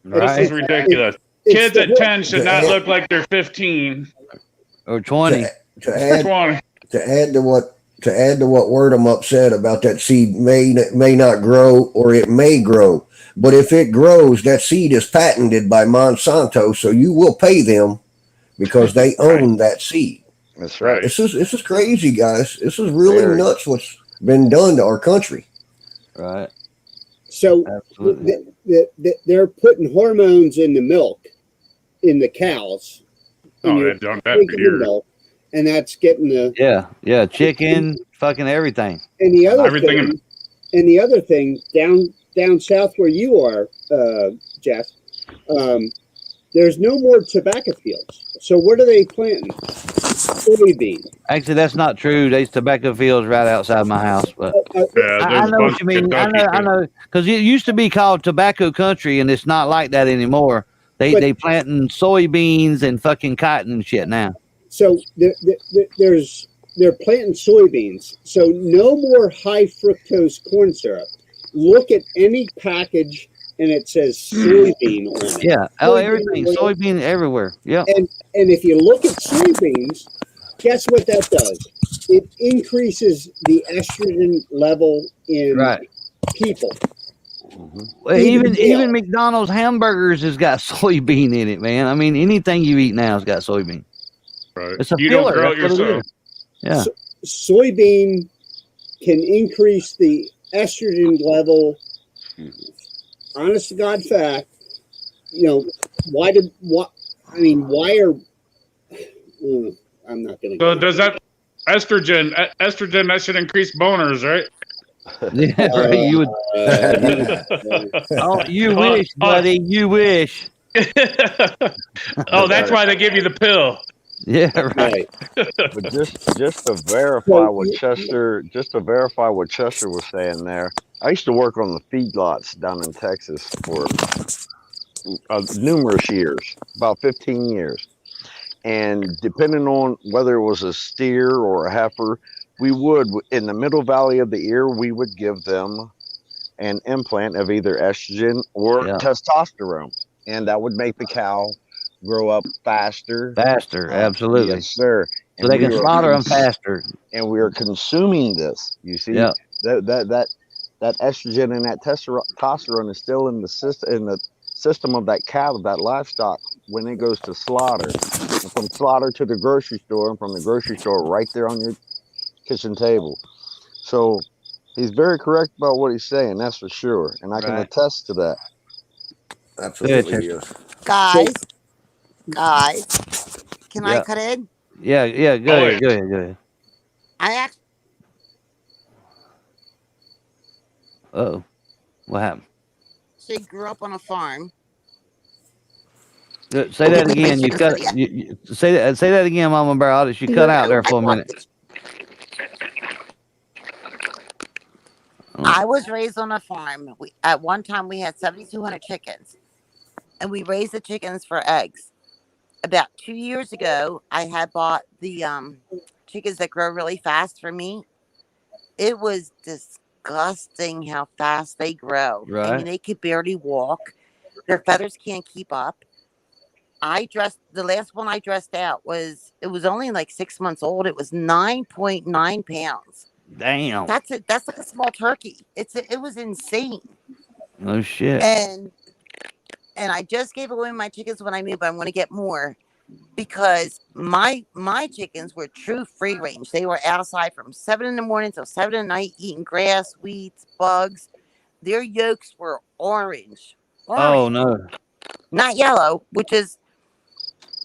This is ridiculous. Kids at 10 should not look like they're 15 or 20. To add to what Wordham Up said about that seed may not grow or it may grow, but if it grows, that seed is patented by Monsanto, so you will pay them because they own that seed. That's right. This is crazy, guys. This is really nuts. What's been done to our country? Right. So they're putting hormones in the milk, in the cows. Oh, they've done that for years. Milk, and that's getting the chicken, fucking everything. And the other thing, down south where you are, Jeff, there's no more tobacco fields. So what are they planting? Soybeans. Actually, that's not true. There's tobacco fields right outside my house, but I know what you mean. I know, because it used to be called tobacco country, and it's not like that anymore. They planting soybeans and fucking cotton and shit now. So they're planting soybeans. So no more high fructose corn syrup. Look at any package and it says soybean on it. Yeah, everything, soybean everywhere. Yeah. And if you look at soybeans, guess what that does? It increases the estrogen level in people. Well, even McDonald's hamburgers has got soybean in it, man. I mean, anything you eat now has got soybean. Right. It's a you filler. don't grow it That's what it yourself. is. Yeah. Soybean can increase the estrogen level. Honest to God fact, why are I'm not going to So does that estrogen, that should increase boners, right? Yeah, right. You would. Oh, you wish, buddy. You wish. Oh, that's why they give you the pill. Yeah, right. But just to verify what Chester was saying there, I used to work on the feedlots down in Texas for numerous years, about 15 years. And depending on whether it was a steer or a heifer, we would, in the middle valley of the ear, we would give them an implant of either estrogen or testosterone. And that would make the cow grow up faster. Faster, absolutely. Yes, sir. So they can slaughter them faster. And we are consuming this. You see, that estrogen and that testosterone is still in the system of that cow, of that livestock, when it goes to slaughter. And from slaughter to the grocery store, and from the grocery store right there on your kitchen table. So he's very correct about what he's saying, that's for sure. And I can attest to that. Absolutely. Guys, can I cut in? Yeah, go ahead. I actually. Uh-oh. What happened? She grew up on a farm. Say that again. You cut. Say that again, Mama Bear. You cut out there for a minute. I was raised on a farm. At one time we had 7,200 chickens, and we raised the chickens for eggs. About 2 years ago, I had bought the chickens that grow really fast for me. It was disgusting how fast they grow. Right. I mean, they could barely walk. Their feathers can't keep up. The last one I dressed out was only like 6 months old. It was 9.9 pounds. Damn. That's it. That's like a small turkey. It was insane. No shit. And I just gave away my chickens when I moved. I'm going to get more because my chickens were true free range. They were outside from 7 in the morning till 7 at night, eating grass, weeds, bugs. Their yolks were orange. Oh no, not yellow, which is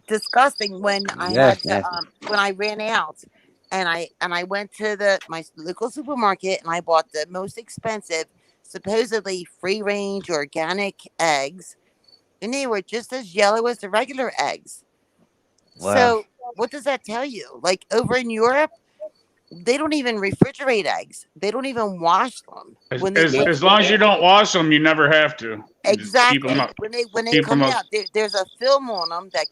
disgusting. When I had to, when I ran out, and I went to my local supermarket and I bought the most expensive, supposedly free range organic eggs, and they were just as yellow as the regular eggs. Wow. So what does that tell you? Like over in Europe, they don't even refrigerate eggs. They don't even wash them. As long as you don't wash them, you never have to. Exactly. Keep them up. When they come out, there's a film on them that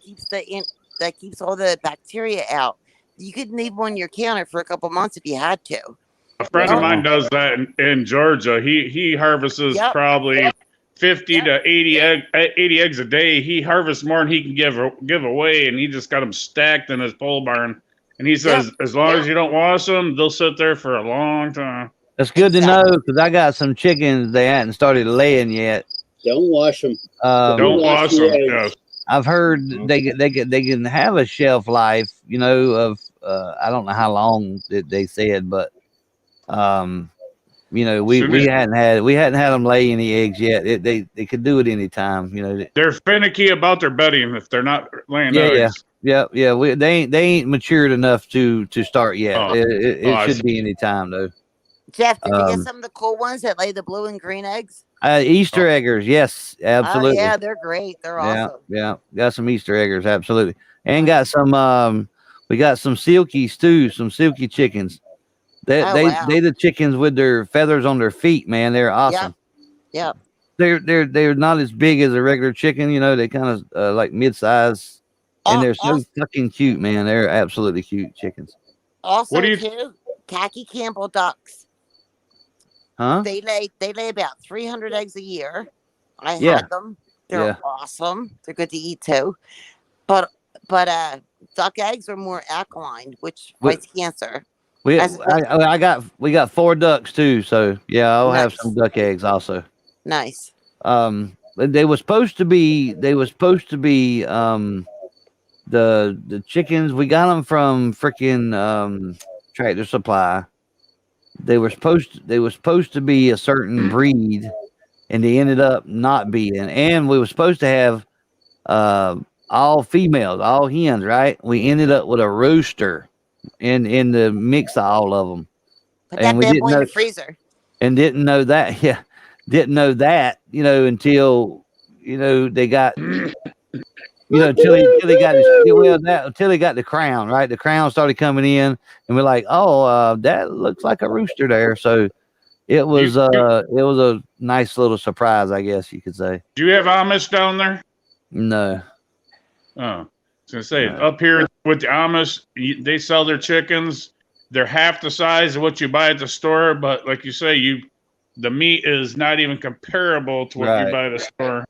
keeps all the bacteria out. You could leave them on your counter for a couple months if you had to. A friend of mine does that in Georgia. He harvests probably 50 to 80 eggs a day. He harvests more than he can give away, and he just got them stacked in his pole barn. And he says, as long as you don't wash them, they'll sit there for a long time. That's good to know because I got some chickens they hadn't started laying yet. Don't wash them. Don't wash them. Yes. I've heard they can have a shelf life, of I don't know how long they said, but we hadn't had them lay any eggs yet. They could do it anytime. They're finicky about their bedding if they're not laying eggs. Yeah. They ain't matured enough to start yet. It should be any time though. Jeff, did you get some of the cool ones that lay the blue and green eggs? Easter eggers, yes, absolutely. Oh, yeah, they're great. They're awesome. Yeah, got some Easter eggers, absolutely, and got some. We got some silkies too, some silky chickens. They the chickens with their feathers on their feet, man. They're awesome. Yep. They're not as big as a regular chicken, They kind of like mid-size, and they're so fucking cute, man. They're absolutely cute chickens. Also, too, khaki Campbell ducks. Huh? They lay about 300 eggs a year. I had them. They're awesome. They're good to eat too. But duck eggs are more alkaline, which fights cancer. We got 4 ducks too, so I'll have some duck eggs also. Nice. They were supposed to be the chickens. We got them from freaking Tractor Supply. They were supposed to be a certain breed, and they ended up not being. And we were supposed to have all females, all hens, right? We ended up with a rooster in the mix of all of them. Put that bad boy in the freezer. And didn't know that, until, they got, until he got until he got the crown, right? The crown started coming in, and we're like, that looks like a rooster there. So it was a nice little surprise, I guess you could say. Do you have Amish down there? No. Oh, I was gonna say up here with the Amish, they sell their chickens. They're half the size of what you buy at the store, but like you say, the meat is not even comparable to what you buy at the store.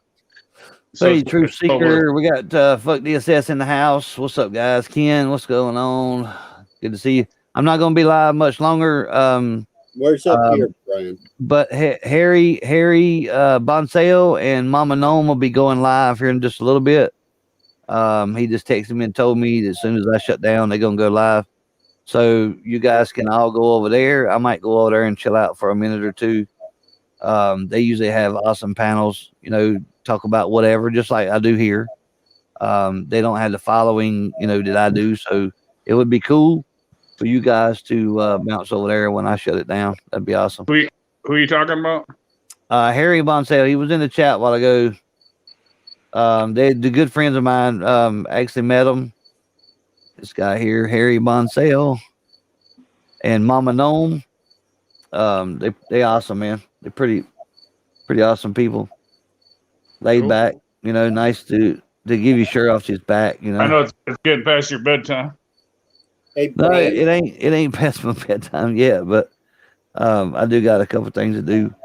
So Hey, Truth Seeker, we got Fuck DSS in the house. What's up, guys? Ken, what's going on? Good to see you. I'm not going to be live much longer. Where's up here, Brian? But Harry Bonsale and Mama Gnome will be going live here in just a little bit. He just texted me and told me that as soon as I shut down, they're going to go live. So you guys can all go over there. I might go over there and chill out for a minute or two. They usually have awesome panels, talk about whatever, just like I do here. They don't have the following, that I do. So it would be cool for you guys to bounce over there when I shut it down. That'd be awesome. Who are you talking about? Harry Bonsale. He was in the chat a while ago. They're good friends of mine. Actually met him. This guy here, Harry Bonsale, and Mama Gnome. They awesome, man. They're pretty awesome people. Laid Cool. back, nice to give you shirt off his back. I know it's getting past your bedtime. Hey, No, Brian, it ain't past my bedtime yet, but I do got a couple things to do.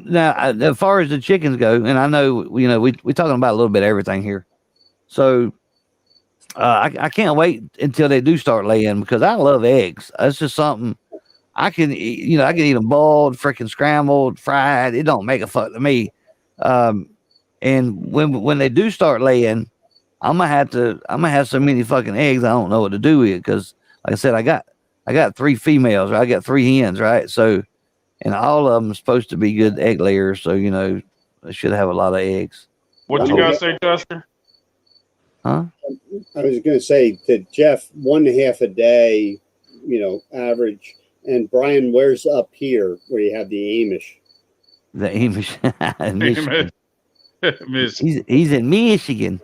Now, as far as the chickens go, and I know we talking about a little bit of everything here, so I can't wait until they do start laying because I love eggs. That's just something I can eat. I can eat them boiled, freaking scrambled, fried. It don't make a fuck to me. And when they do start laying, I'm gonna have so many fucking eggs I don't know what to do with it because, like I said, I got 3 females, right? I got 3 hens, right? So, and all of them supposed to be good egg layers, so they should have a lot of eggs. What you gotta say, Chester? Huh? I was going to say to Jeff, 1.5 a day, average. And Brian, where's up here where you have the Amish? The Amish, Michigan. Miss. He's in Michigan.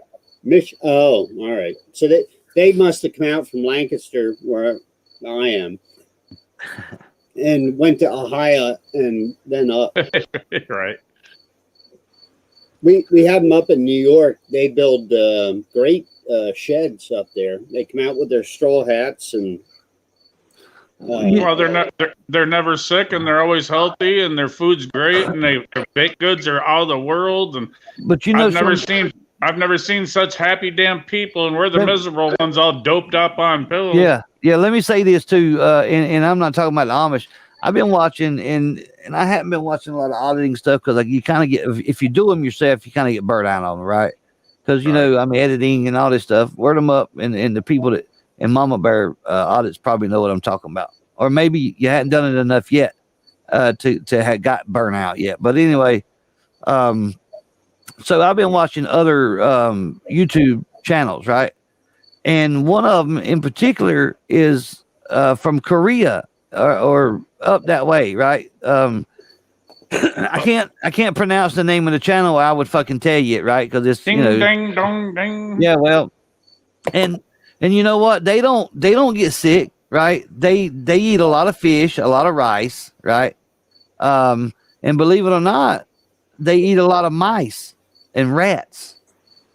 Oh, all right. So they must have come out from Lancaster, where I am, and went to Ohio and then up. Right. We have them up in New York. They build great sheds up there. They come out with their straw hats and. Well, they're never sick, and they're always healthy, and their food's great, and their baked goods are out of the world. And but I've never seen such happy damn people, and we're the miserable ones, all doped up on pills. Yeah. Let me say this too, and I'm not talking about the Amish. I've been watching, and I haven't been watching a lot of auditing stuff because you kind of get, if you do them yourself, you kind of get burnt out on them, right? Because editing and all this stuff. Word them up, and the people that. And Mama Bear audits probably know what I'm talking about. Or maybe you hadn't done it enough yet to have got burnt out yet. But anyway, so I've been watching other YouTube channels, right? And one of them in particular is from Korea or up that way, right? I can't pronounce the name of the channel. Or I would fucking tell you it, right? Because it's ding ding dong ding. Yeah, well, and you know what? They don't get sick, right? They eat a lot of fish, a lot of rice, right? And believe it or not, they eat a lot of mice and rats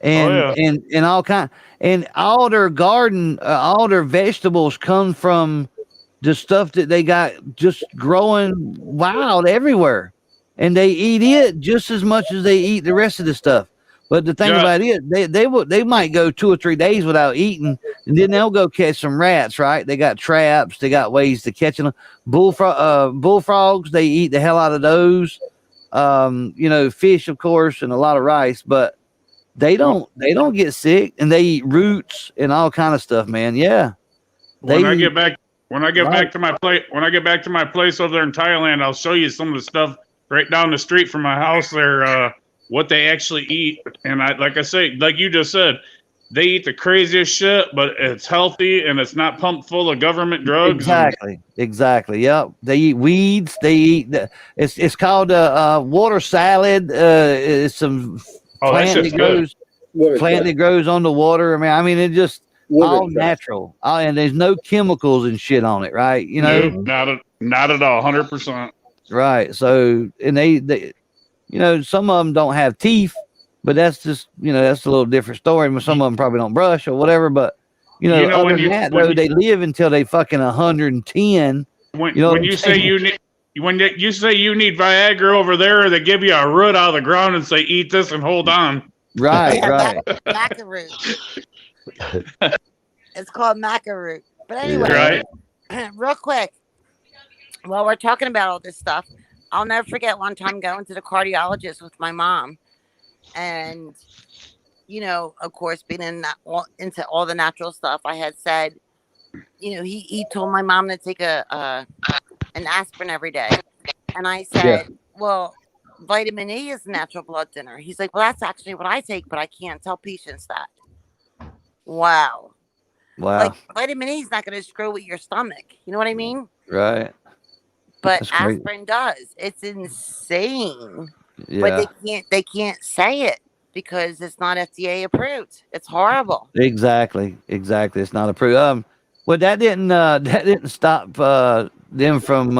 and all kind. And all their garden, all their vegetables come from the stuff that they got just growing wild everywhere, and they eat it just as much as they eat the rest of the stuff. But the thing about it, they might go 2 or 3 days without eating, and then they'll go catch some rats, right? They got traps, they got ways to catch them. Bullfrogs, they eat the hell out of those. Fish, of course, and a lot of rice, but they don't get sick, and they eat roots and all kind of stuff, man. Yeah. When I get back When I get Right. back to my place over there in Thailand, I'll show you some of the stuff right down the street from my house there, what they actually eat. And like I say, like you just said, they eat the craziest shit, but it's healthy and it's not pumped full of government drugs. Exactly. Yep. They eat weeds. They eat. It's called water salad. It's some plant that grows. That grows on the water. I mean, it just all natural. And there's no chemicals and shit on it, right? You know, not at all. 100%. Right. So, and they, you know, some of them don't have teeth, but that's just, you know, that's a little different story. Some of them probably don't brush or whatever, but you know other than that, though, they live until they fucking 110. When you say you need Viagra over there, they give you a root out of the ground and say, eat this and hold on. Right. Maca root. It's called maca root. But anyway, real quick, while we're talking about all this stuff, I'll never forget one time going to the cardiologist with my mom, and you know, of course, being into all the natural stuff, I had said, you know, he told my mom to take an aspirin every day, and I said, well, vitamin E is a natural blood thinner. He's like, well, that's actually what I take, but I can't tell patients that. Wow. Like vitamin E is not going to screw with your stomach. You know what I mean? Right. But aspirin does. It's insane. Yeah. But they can't say it because it's not FDA approved. It's horrible. Exactly. It's not approved. Well, that didn't stop them from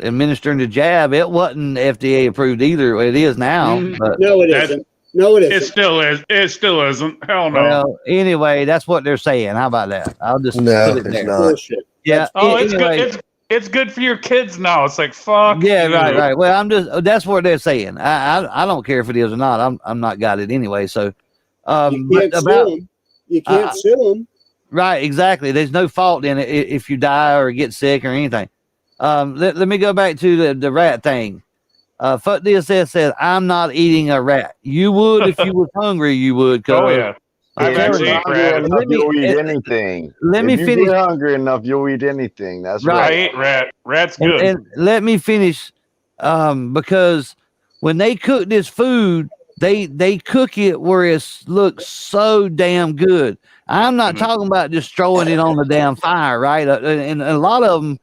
administering the jab. It wasn't FDA approved either. It is now. But No, it isn't. No, it isn't. It still is. It still isn't. Hell no. Well, anyway, that's what they're saying. How about that? I'll just put it there. Bullshit. Yeah. Oh, it's anyway, good. It's good for your kids now. It's like fuck. Yeah, you. right. Well, that's what they're saying. I don't care if it is or not. I'm not got it anyway. So, you can't sue them. Right, exactly. There's no fault in it if you die or get sick or anything. Let me go back to the rat thing. Fuck DSS says, I'm not eating a rat. You would if you was hungry, you would. Oh, yeah. If you're hungry enough, you'll eat anything. Let me if finish. You're hungry enough, you'll eat anything. That's right. I ate rat. Rat's good. And let me finish, because when they cook this food, they cook it where it looks so damn good. I'm not talking about just throwing it on the damn fire, right? And a lot of them,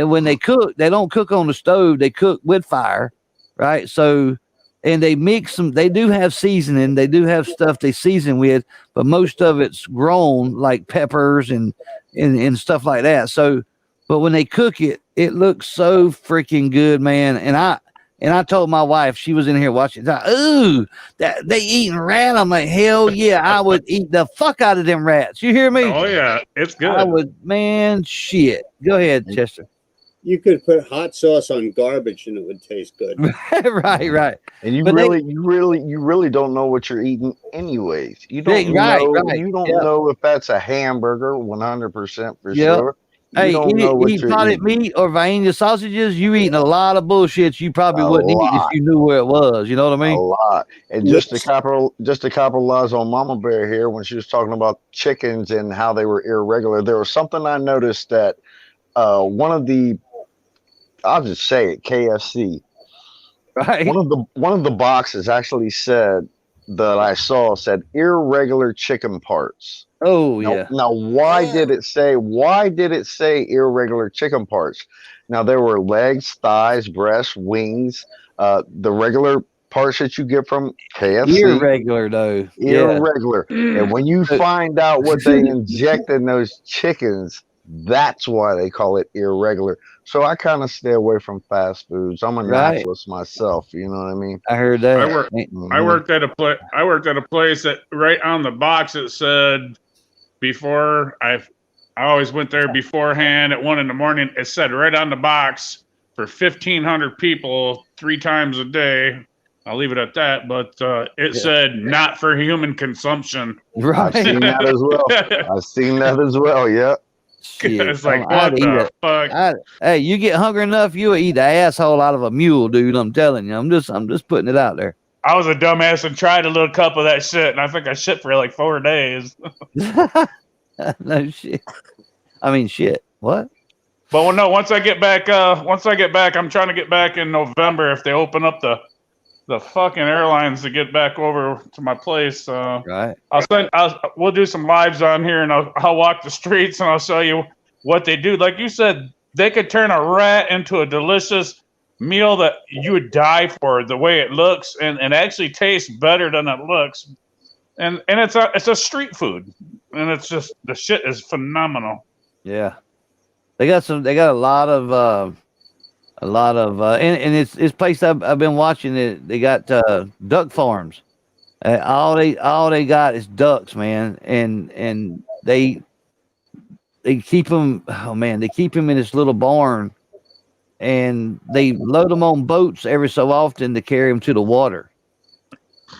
when they cook, they don't cook on the stove. They cook with fire, right? So, and they mix them. They do have seasoning. They do have stuff they season with, but most of it's grown like peppers and stuff like that. So, but when they cook it, it looks so freaking good, man. And I told my wife, she was in here watching, ooh, that they eating rat. I'm like, hell yeah, I would eat the fuck out of them rats. You hear me? Oh yeah, it's good. I would, man, shit. Go ahead, Chester. You could put hot sauce on garbage and it would taste good. right. And you really don't know what you're eating anyways. You don't know. You don't know if that's a hamburger 100% for sure. Hey, eat potted meat or Vienna sausages, you eating a lot of bullshit you probably wouldn't eat if you knew where it was. You know what I mean? A lot. And just to capitalize on Mama Bear here when she was talking about chickens and how they were irregular, there was something I noticed that one of the, I'll just say it, KFC. Right. One of the boxes actually said irregular chicken parts. Oh yeah. Now why did it say irregular chicken parts? Now there were legs, thighs, breasts, wings, the regular parts that you get from KFC. Irregular though. Irregular. Yeah. And when you find out what they inject in those chickens, that's why they call it irregular. So I kind of stay away from fast foods. I'm a naturalist myself. You know what I mean? I heard that. I worked at a place that right on the box it said before. I always went there beforehand at 1 a.m. It said right on the box for 1,500 people 3 times a day. I'll leave it at that. But it said not for human consumption. Right. I've seen that as well. Yeah. Shit. It's like, what the fuck? Hey, you get hungry enough, you'll eat the asshole out of a mule, dude. I'm telling you. I'm just putting it out there. I was a dumbass and tried a little cup of that shit, and I think I shit for like 4 days. No shit. I mean, shit. What? But no, once I get back, I'm trying to get back in November. If they open up the fucking airlines to get back over to my place, Right. we'll do some lives on here, and I'll walk the streets and I'll show you what they do. Like you said, they could turn a rat into a delicious meal that you would die for, the way it looks, and actually tastes better than it looks. And it's a street food, and it's just, the shit is phenomenal. Yeah. They got a lot of and it's place I've been watching it. They got duck farms. All they got is ducks, man, and they keep them. Oh man, they keep them in this little barn, and they load them on boats every so often to carry them to the water,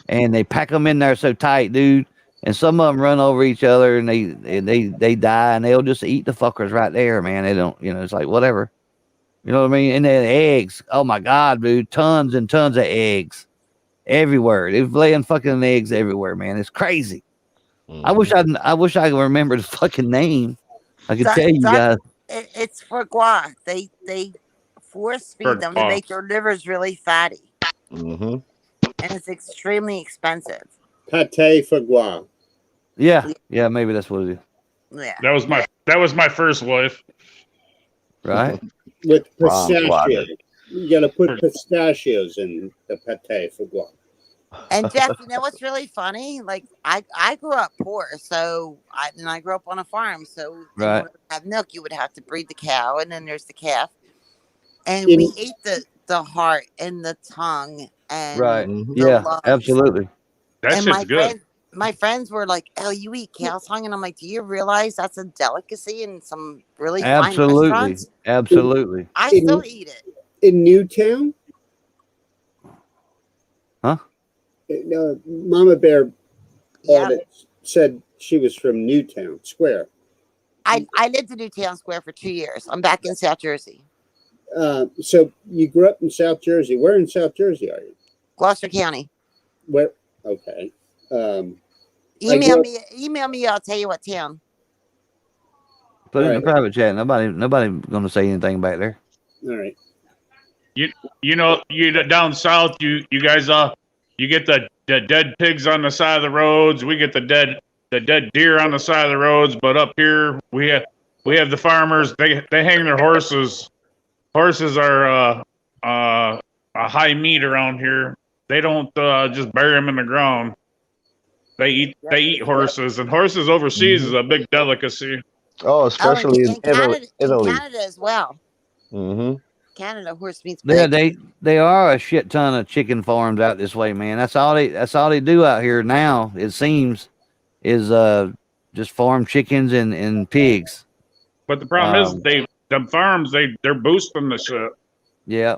and they pack them in there so tight, dude. And some of them run over each other, and they die, and they'll just eat the fuckers right there, man. They don't, it's like whatever. You know what I mean? And then eggs. Oh my God, dude. Tons and tons of eggs everywhere. They're laying fucking eggs everywhere, man. It's crazy. I wish I could remember the fucking name. I could tell you guys. It's foie gras. They force feed them to make their livers really fatty. Mm-hmm. And it's extremely expensive. Pate foie gras. Yeah, maybe that's what it is. Yeah. That was my first wife. Right? With pistachios. You gotta put pistachios in the pate foie gras. And Jeff, you know what's really funny? Like I grew up poor, so I grew up on a farm. So in order to have milk, you would have to breed the cow, and then there's the calf. And we ate the heart and the tongue and yeah, lungs. Absolutely. That shit's good. My friends were like, "Oh, you eat cow tongue?" And I'm like, "Do you realize that's a delicacy in some really fine restaurants?" Absolutely. I still eat it. In Newtown? Huh? Mama Bear said she was from Newtown Square. I lived in Newtown Square for 2 years. I'm back in South Jersey. So you grew up in South Jersey. Where in South Jersey are you? Gloucester County. Where? Okay. Email me. I'll tell you what town. Put it in the private chat. Nobody going to say anything back there. All right. You down south. You guys you get the dead pigs on the side of the roads. We get the dead deer on the side of the roads. But up here we have the farmers. They hang their horses. Horses are a high meat around here. They don't just bury them in the ground. They eat horses, and horses overseas is a big delicacy. Oh, especially in Italy. In Canada as well. Mm-hmm. Canada horse meat's Yeah, big. they are a shit ton of chicken farms out this way, man. That's all they do out here now. It seems is just farm chickens and pigs. But the problem is them farms they're boosting the shit. Yeah.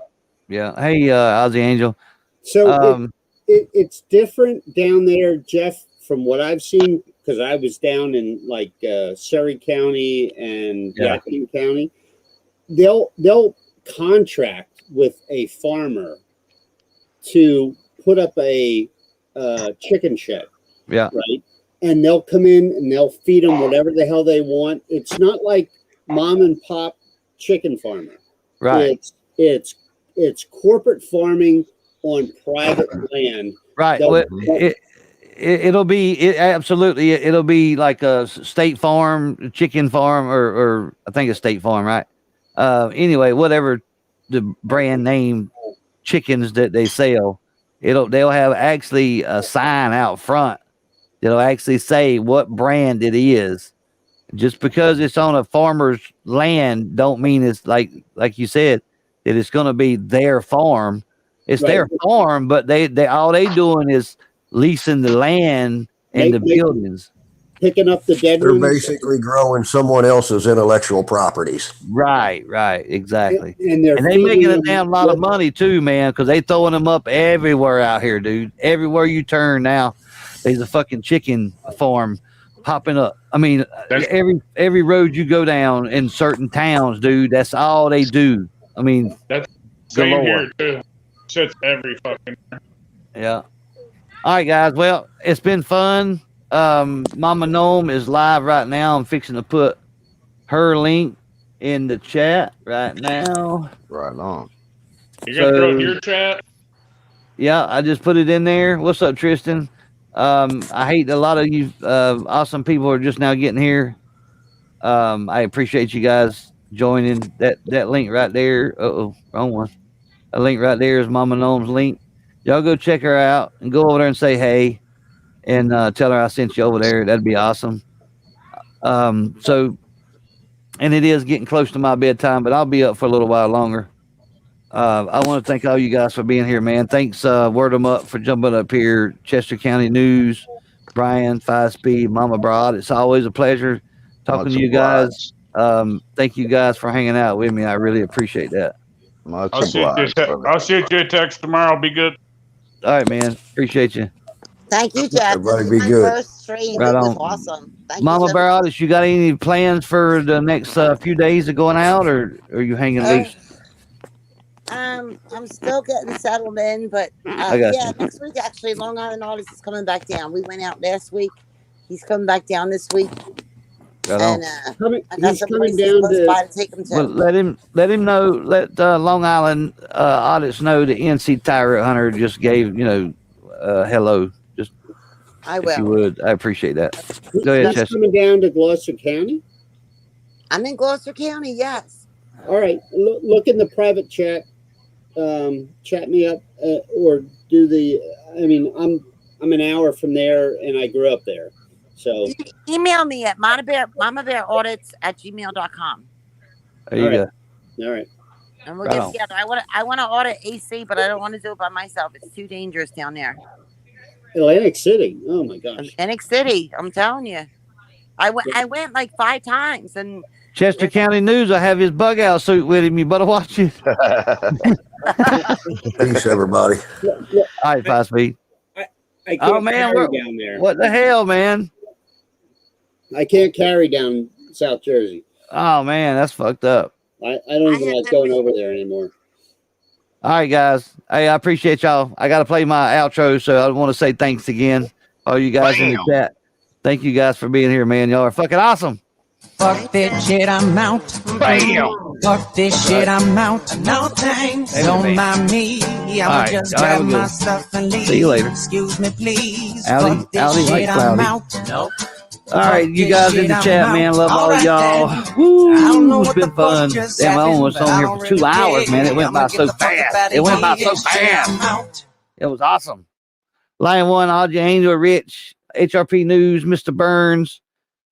Hey, Ozzy Angel. So it's different down there, Jeff, from what I've seen, because I was down in like Surrey County and Yadkin County. They'll contract with a farmer to put up a chicken shed. Yeah. Right. And they'll come in and they'll feed them whatever the hell they want. It's not like mom and pop chicken farmer. Right. It's corporate farming on private land. Right. Well, it'll be like a State Farm, chicken farm, or I think it's State Farm, right? Anyway, whatever the brand name chickens that they sell, they'll have actually a sign out front that'll actually say what brand it is. Just because it's on a farmer's land don't mean it's like you said that it's going to be their farm. It's their farm, but they all they doing is leasing the land and the buildings. Picking up the dead They're ones. basically growing someone else's intellectual properties. Right, exactly. And they making a damn lot of money too, man, because they throwing them up everywhere out here, dude. Everywhere you turn now, there's a fucking chicken farm popping up. I mean, every road you go down in certain towns, dude, that's all they do. I mean, that's same here too. Shit's every fucking. Yeah. All right, guys. Well, it's been fun. Mama Gnome is live right now. I'm fixing to put her link in the chat right now. Right on. You gonna throw So- your chat? Yeah, I just put it in there. What's up, Tristan? I hate a lot of you awesome people are just now getting here. I appreciate you guys joining. That link right there. Uh-oh, wrong one. A link right there is Mama Gnome's link. Y'all go check her out and go over there and say hey and tell her I sent you over there. That'd be awesome. So, and it is getting close to my bedtime, but I'll be up for a little while longer. I want to thank all you guys for being here, man. Thanks, Word 'em Up, for jumping up here. Chester County News, Brian, 5 Speed, Mama Broad. It's always a pleasure talking Much to you guys. Thank you guys for hanging out with me. I really appreciate that. Much I'll obliged, brother. I'll shoot you a text tomorrow. Be good. All right, man. Appreciate you. Thank you, Jeff. Everybody This be is my good. first stream. Right It was on. awesome. Thank Mama you so Broad, you got any plans for the next few days of going out, or are you hanging loose? I'm still getting settled in, but I got yeah, you. next week actually Long Island Artist is coming back down. We went out last week. He's coming back down this week. Right on. And I got He's some coming places down close to. by to take him to. Well, let him know. Let Long Island audits know that NC Tyrant Hunter just gave hello. Just I if you will. would, I appreciate that. Go ahead, He's Chester. coming down to Gloucester County. I'm in Gloucester County, yes. All right, look in the private chat. Chat me up or do the. I mean, I'm an hour from there, and I grew up there. So Email me at mamabearaudits@gmail.com. There you go. all right. And we'll Right get on. together. I want to audit AC, but I don't want to do it by myself. It's too dangerous down there. Atlantic City. Oh my gosh. Atlantic City, I'm telling you. I went like 5 times, and Chester County News. I have his bug out suit with him. You better watch it. Peace, everybody. Look, All right, 5 Speed. I can't Oh man, carry down there. what the hell, man? I can't carry down South Jersey. Oh man, that's fucked up. I don't even like going over there anymore. All right, guys. Hey, I appreciate y'all. I got to play my outro, so I want to say thanks again, all you guys in the chat. Thank you guys for being here, man. Y'all are fucking awesome. Fuck this shit, I'm out. Bam. Fuck this shit, I'm out. No thanks, don't mind me. I'ma All right, just y'all have grab a good my one. stuff and leave. See you later. Excuse me, please. Howdy, Fuck this howdy, shit, like I'm cloudy. out. Nope. All right, you guys in the Shit, chat, I'm man. out. Love all Alright, y'all. then. Woo, I don't know it's what been the fun. fuck just Damn, I happened, almost but on I here don't for 2 really hours, man. It care. went I'ma by get so the fuck up fast. outta It went by here. so Shit, I'm fast. out. It was awesome. Lion One, Audrey Angel, Rich, HRP News, Mr. Burns,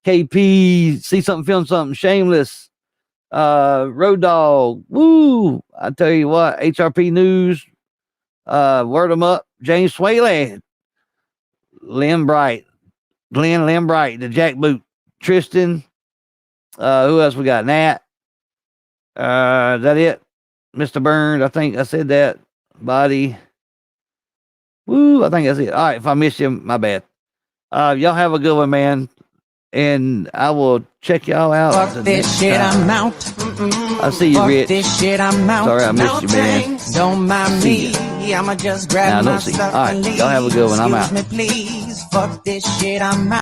KP, See Something, Film Something, Shameless, Road Dog. Woo! I tell you what, HRP News, Word 'em Up, James Swaley, Glenn Limbright, the Jackboot, Tristan. Who else we got? Nat. Is that it? Mr. Burns, I think I said that. Body. Woo, I think that's it. All right, if I miss you, my bad. Y'all have a good one, man. And I will check y'all out. Fuck the this next shit, time. I'm out. I'll see you, Fuck Rich. this shit, I'm out. Sorry I missed No you, man. thanks, don't mind See me. I'ma just Nah, grab don't my see. stuff All right, and leave. y'all have a good one. I'm Excuse out. me, please. Fuck this shit, I'm out.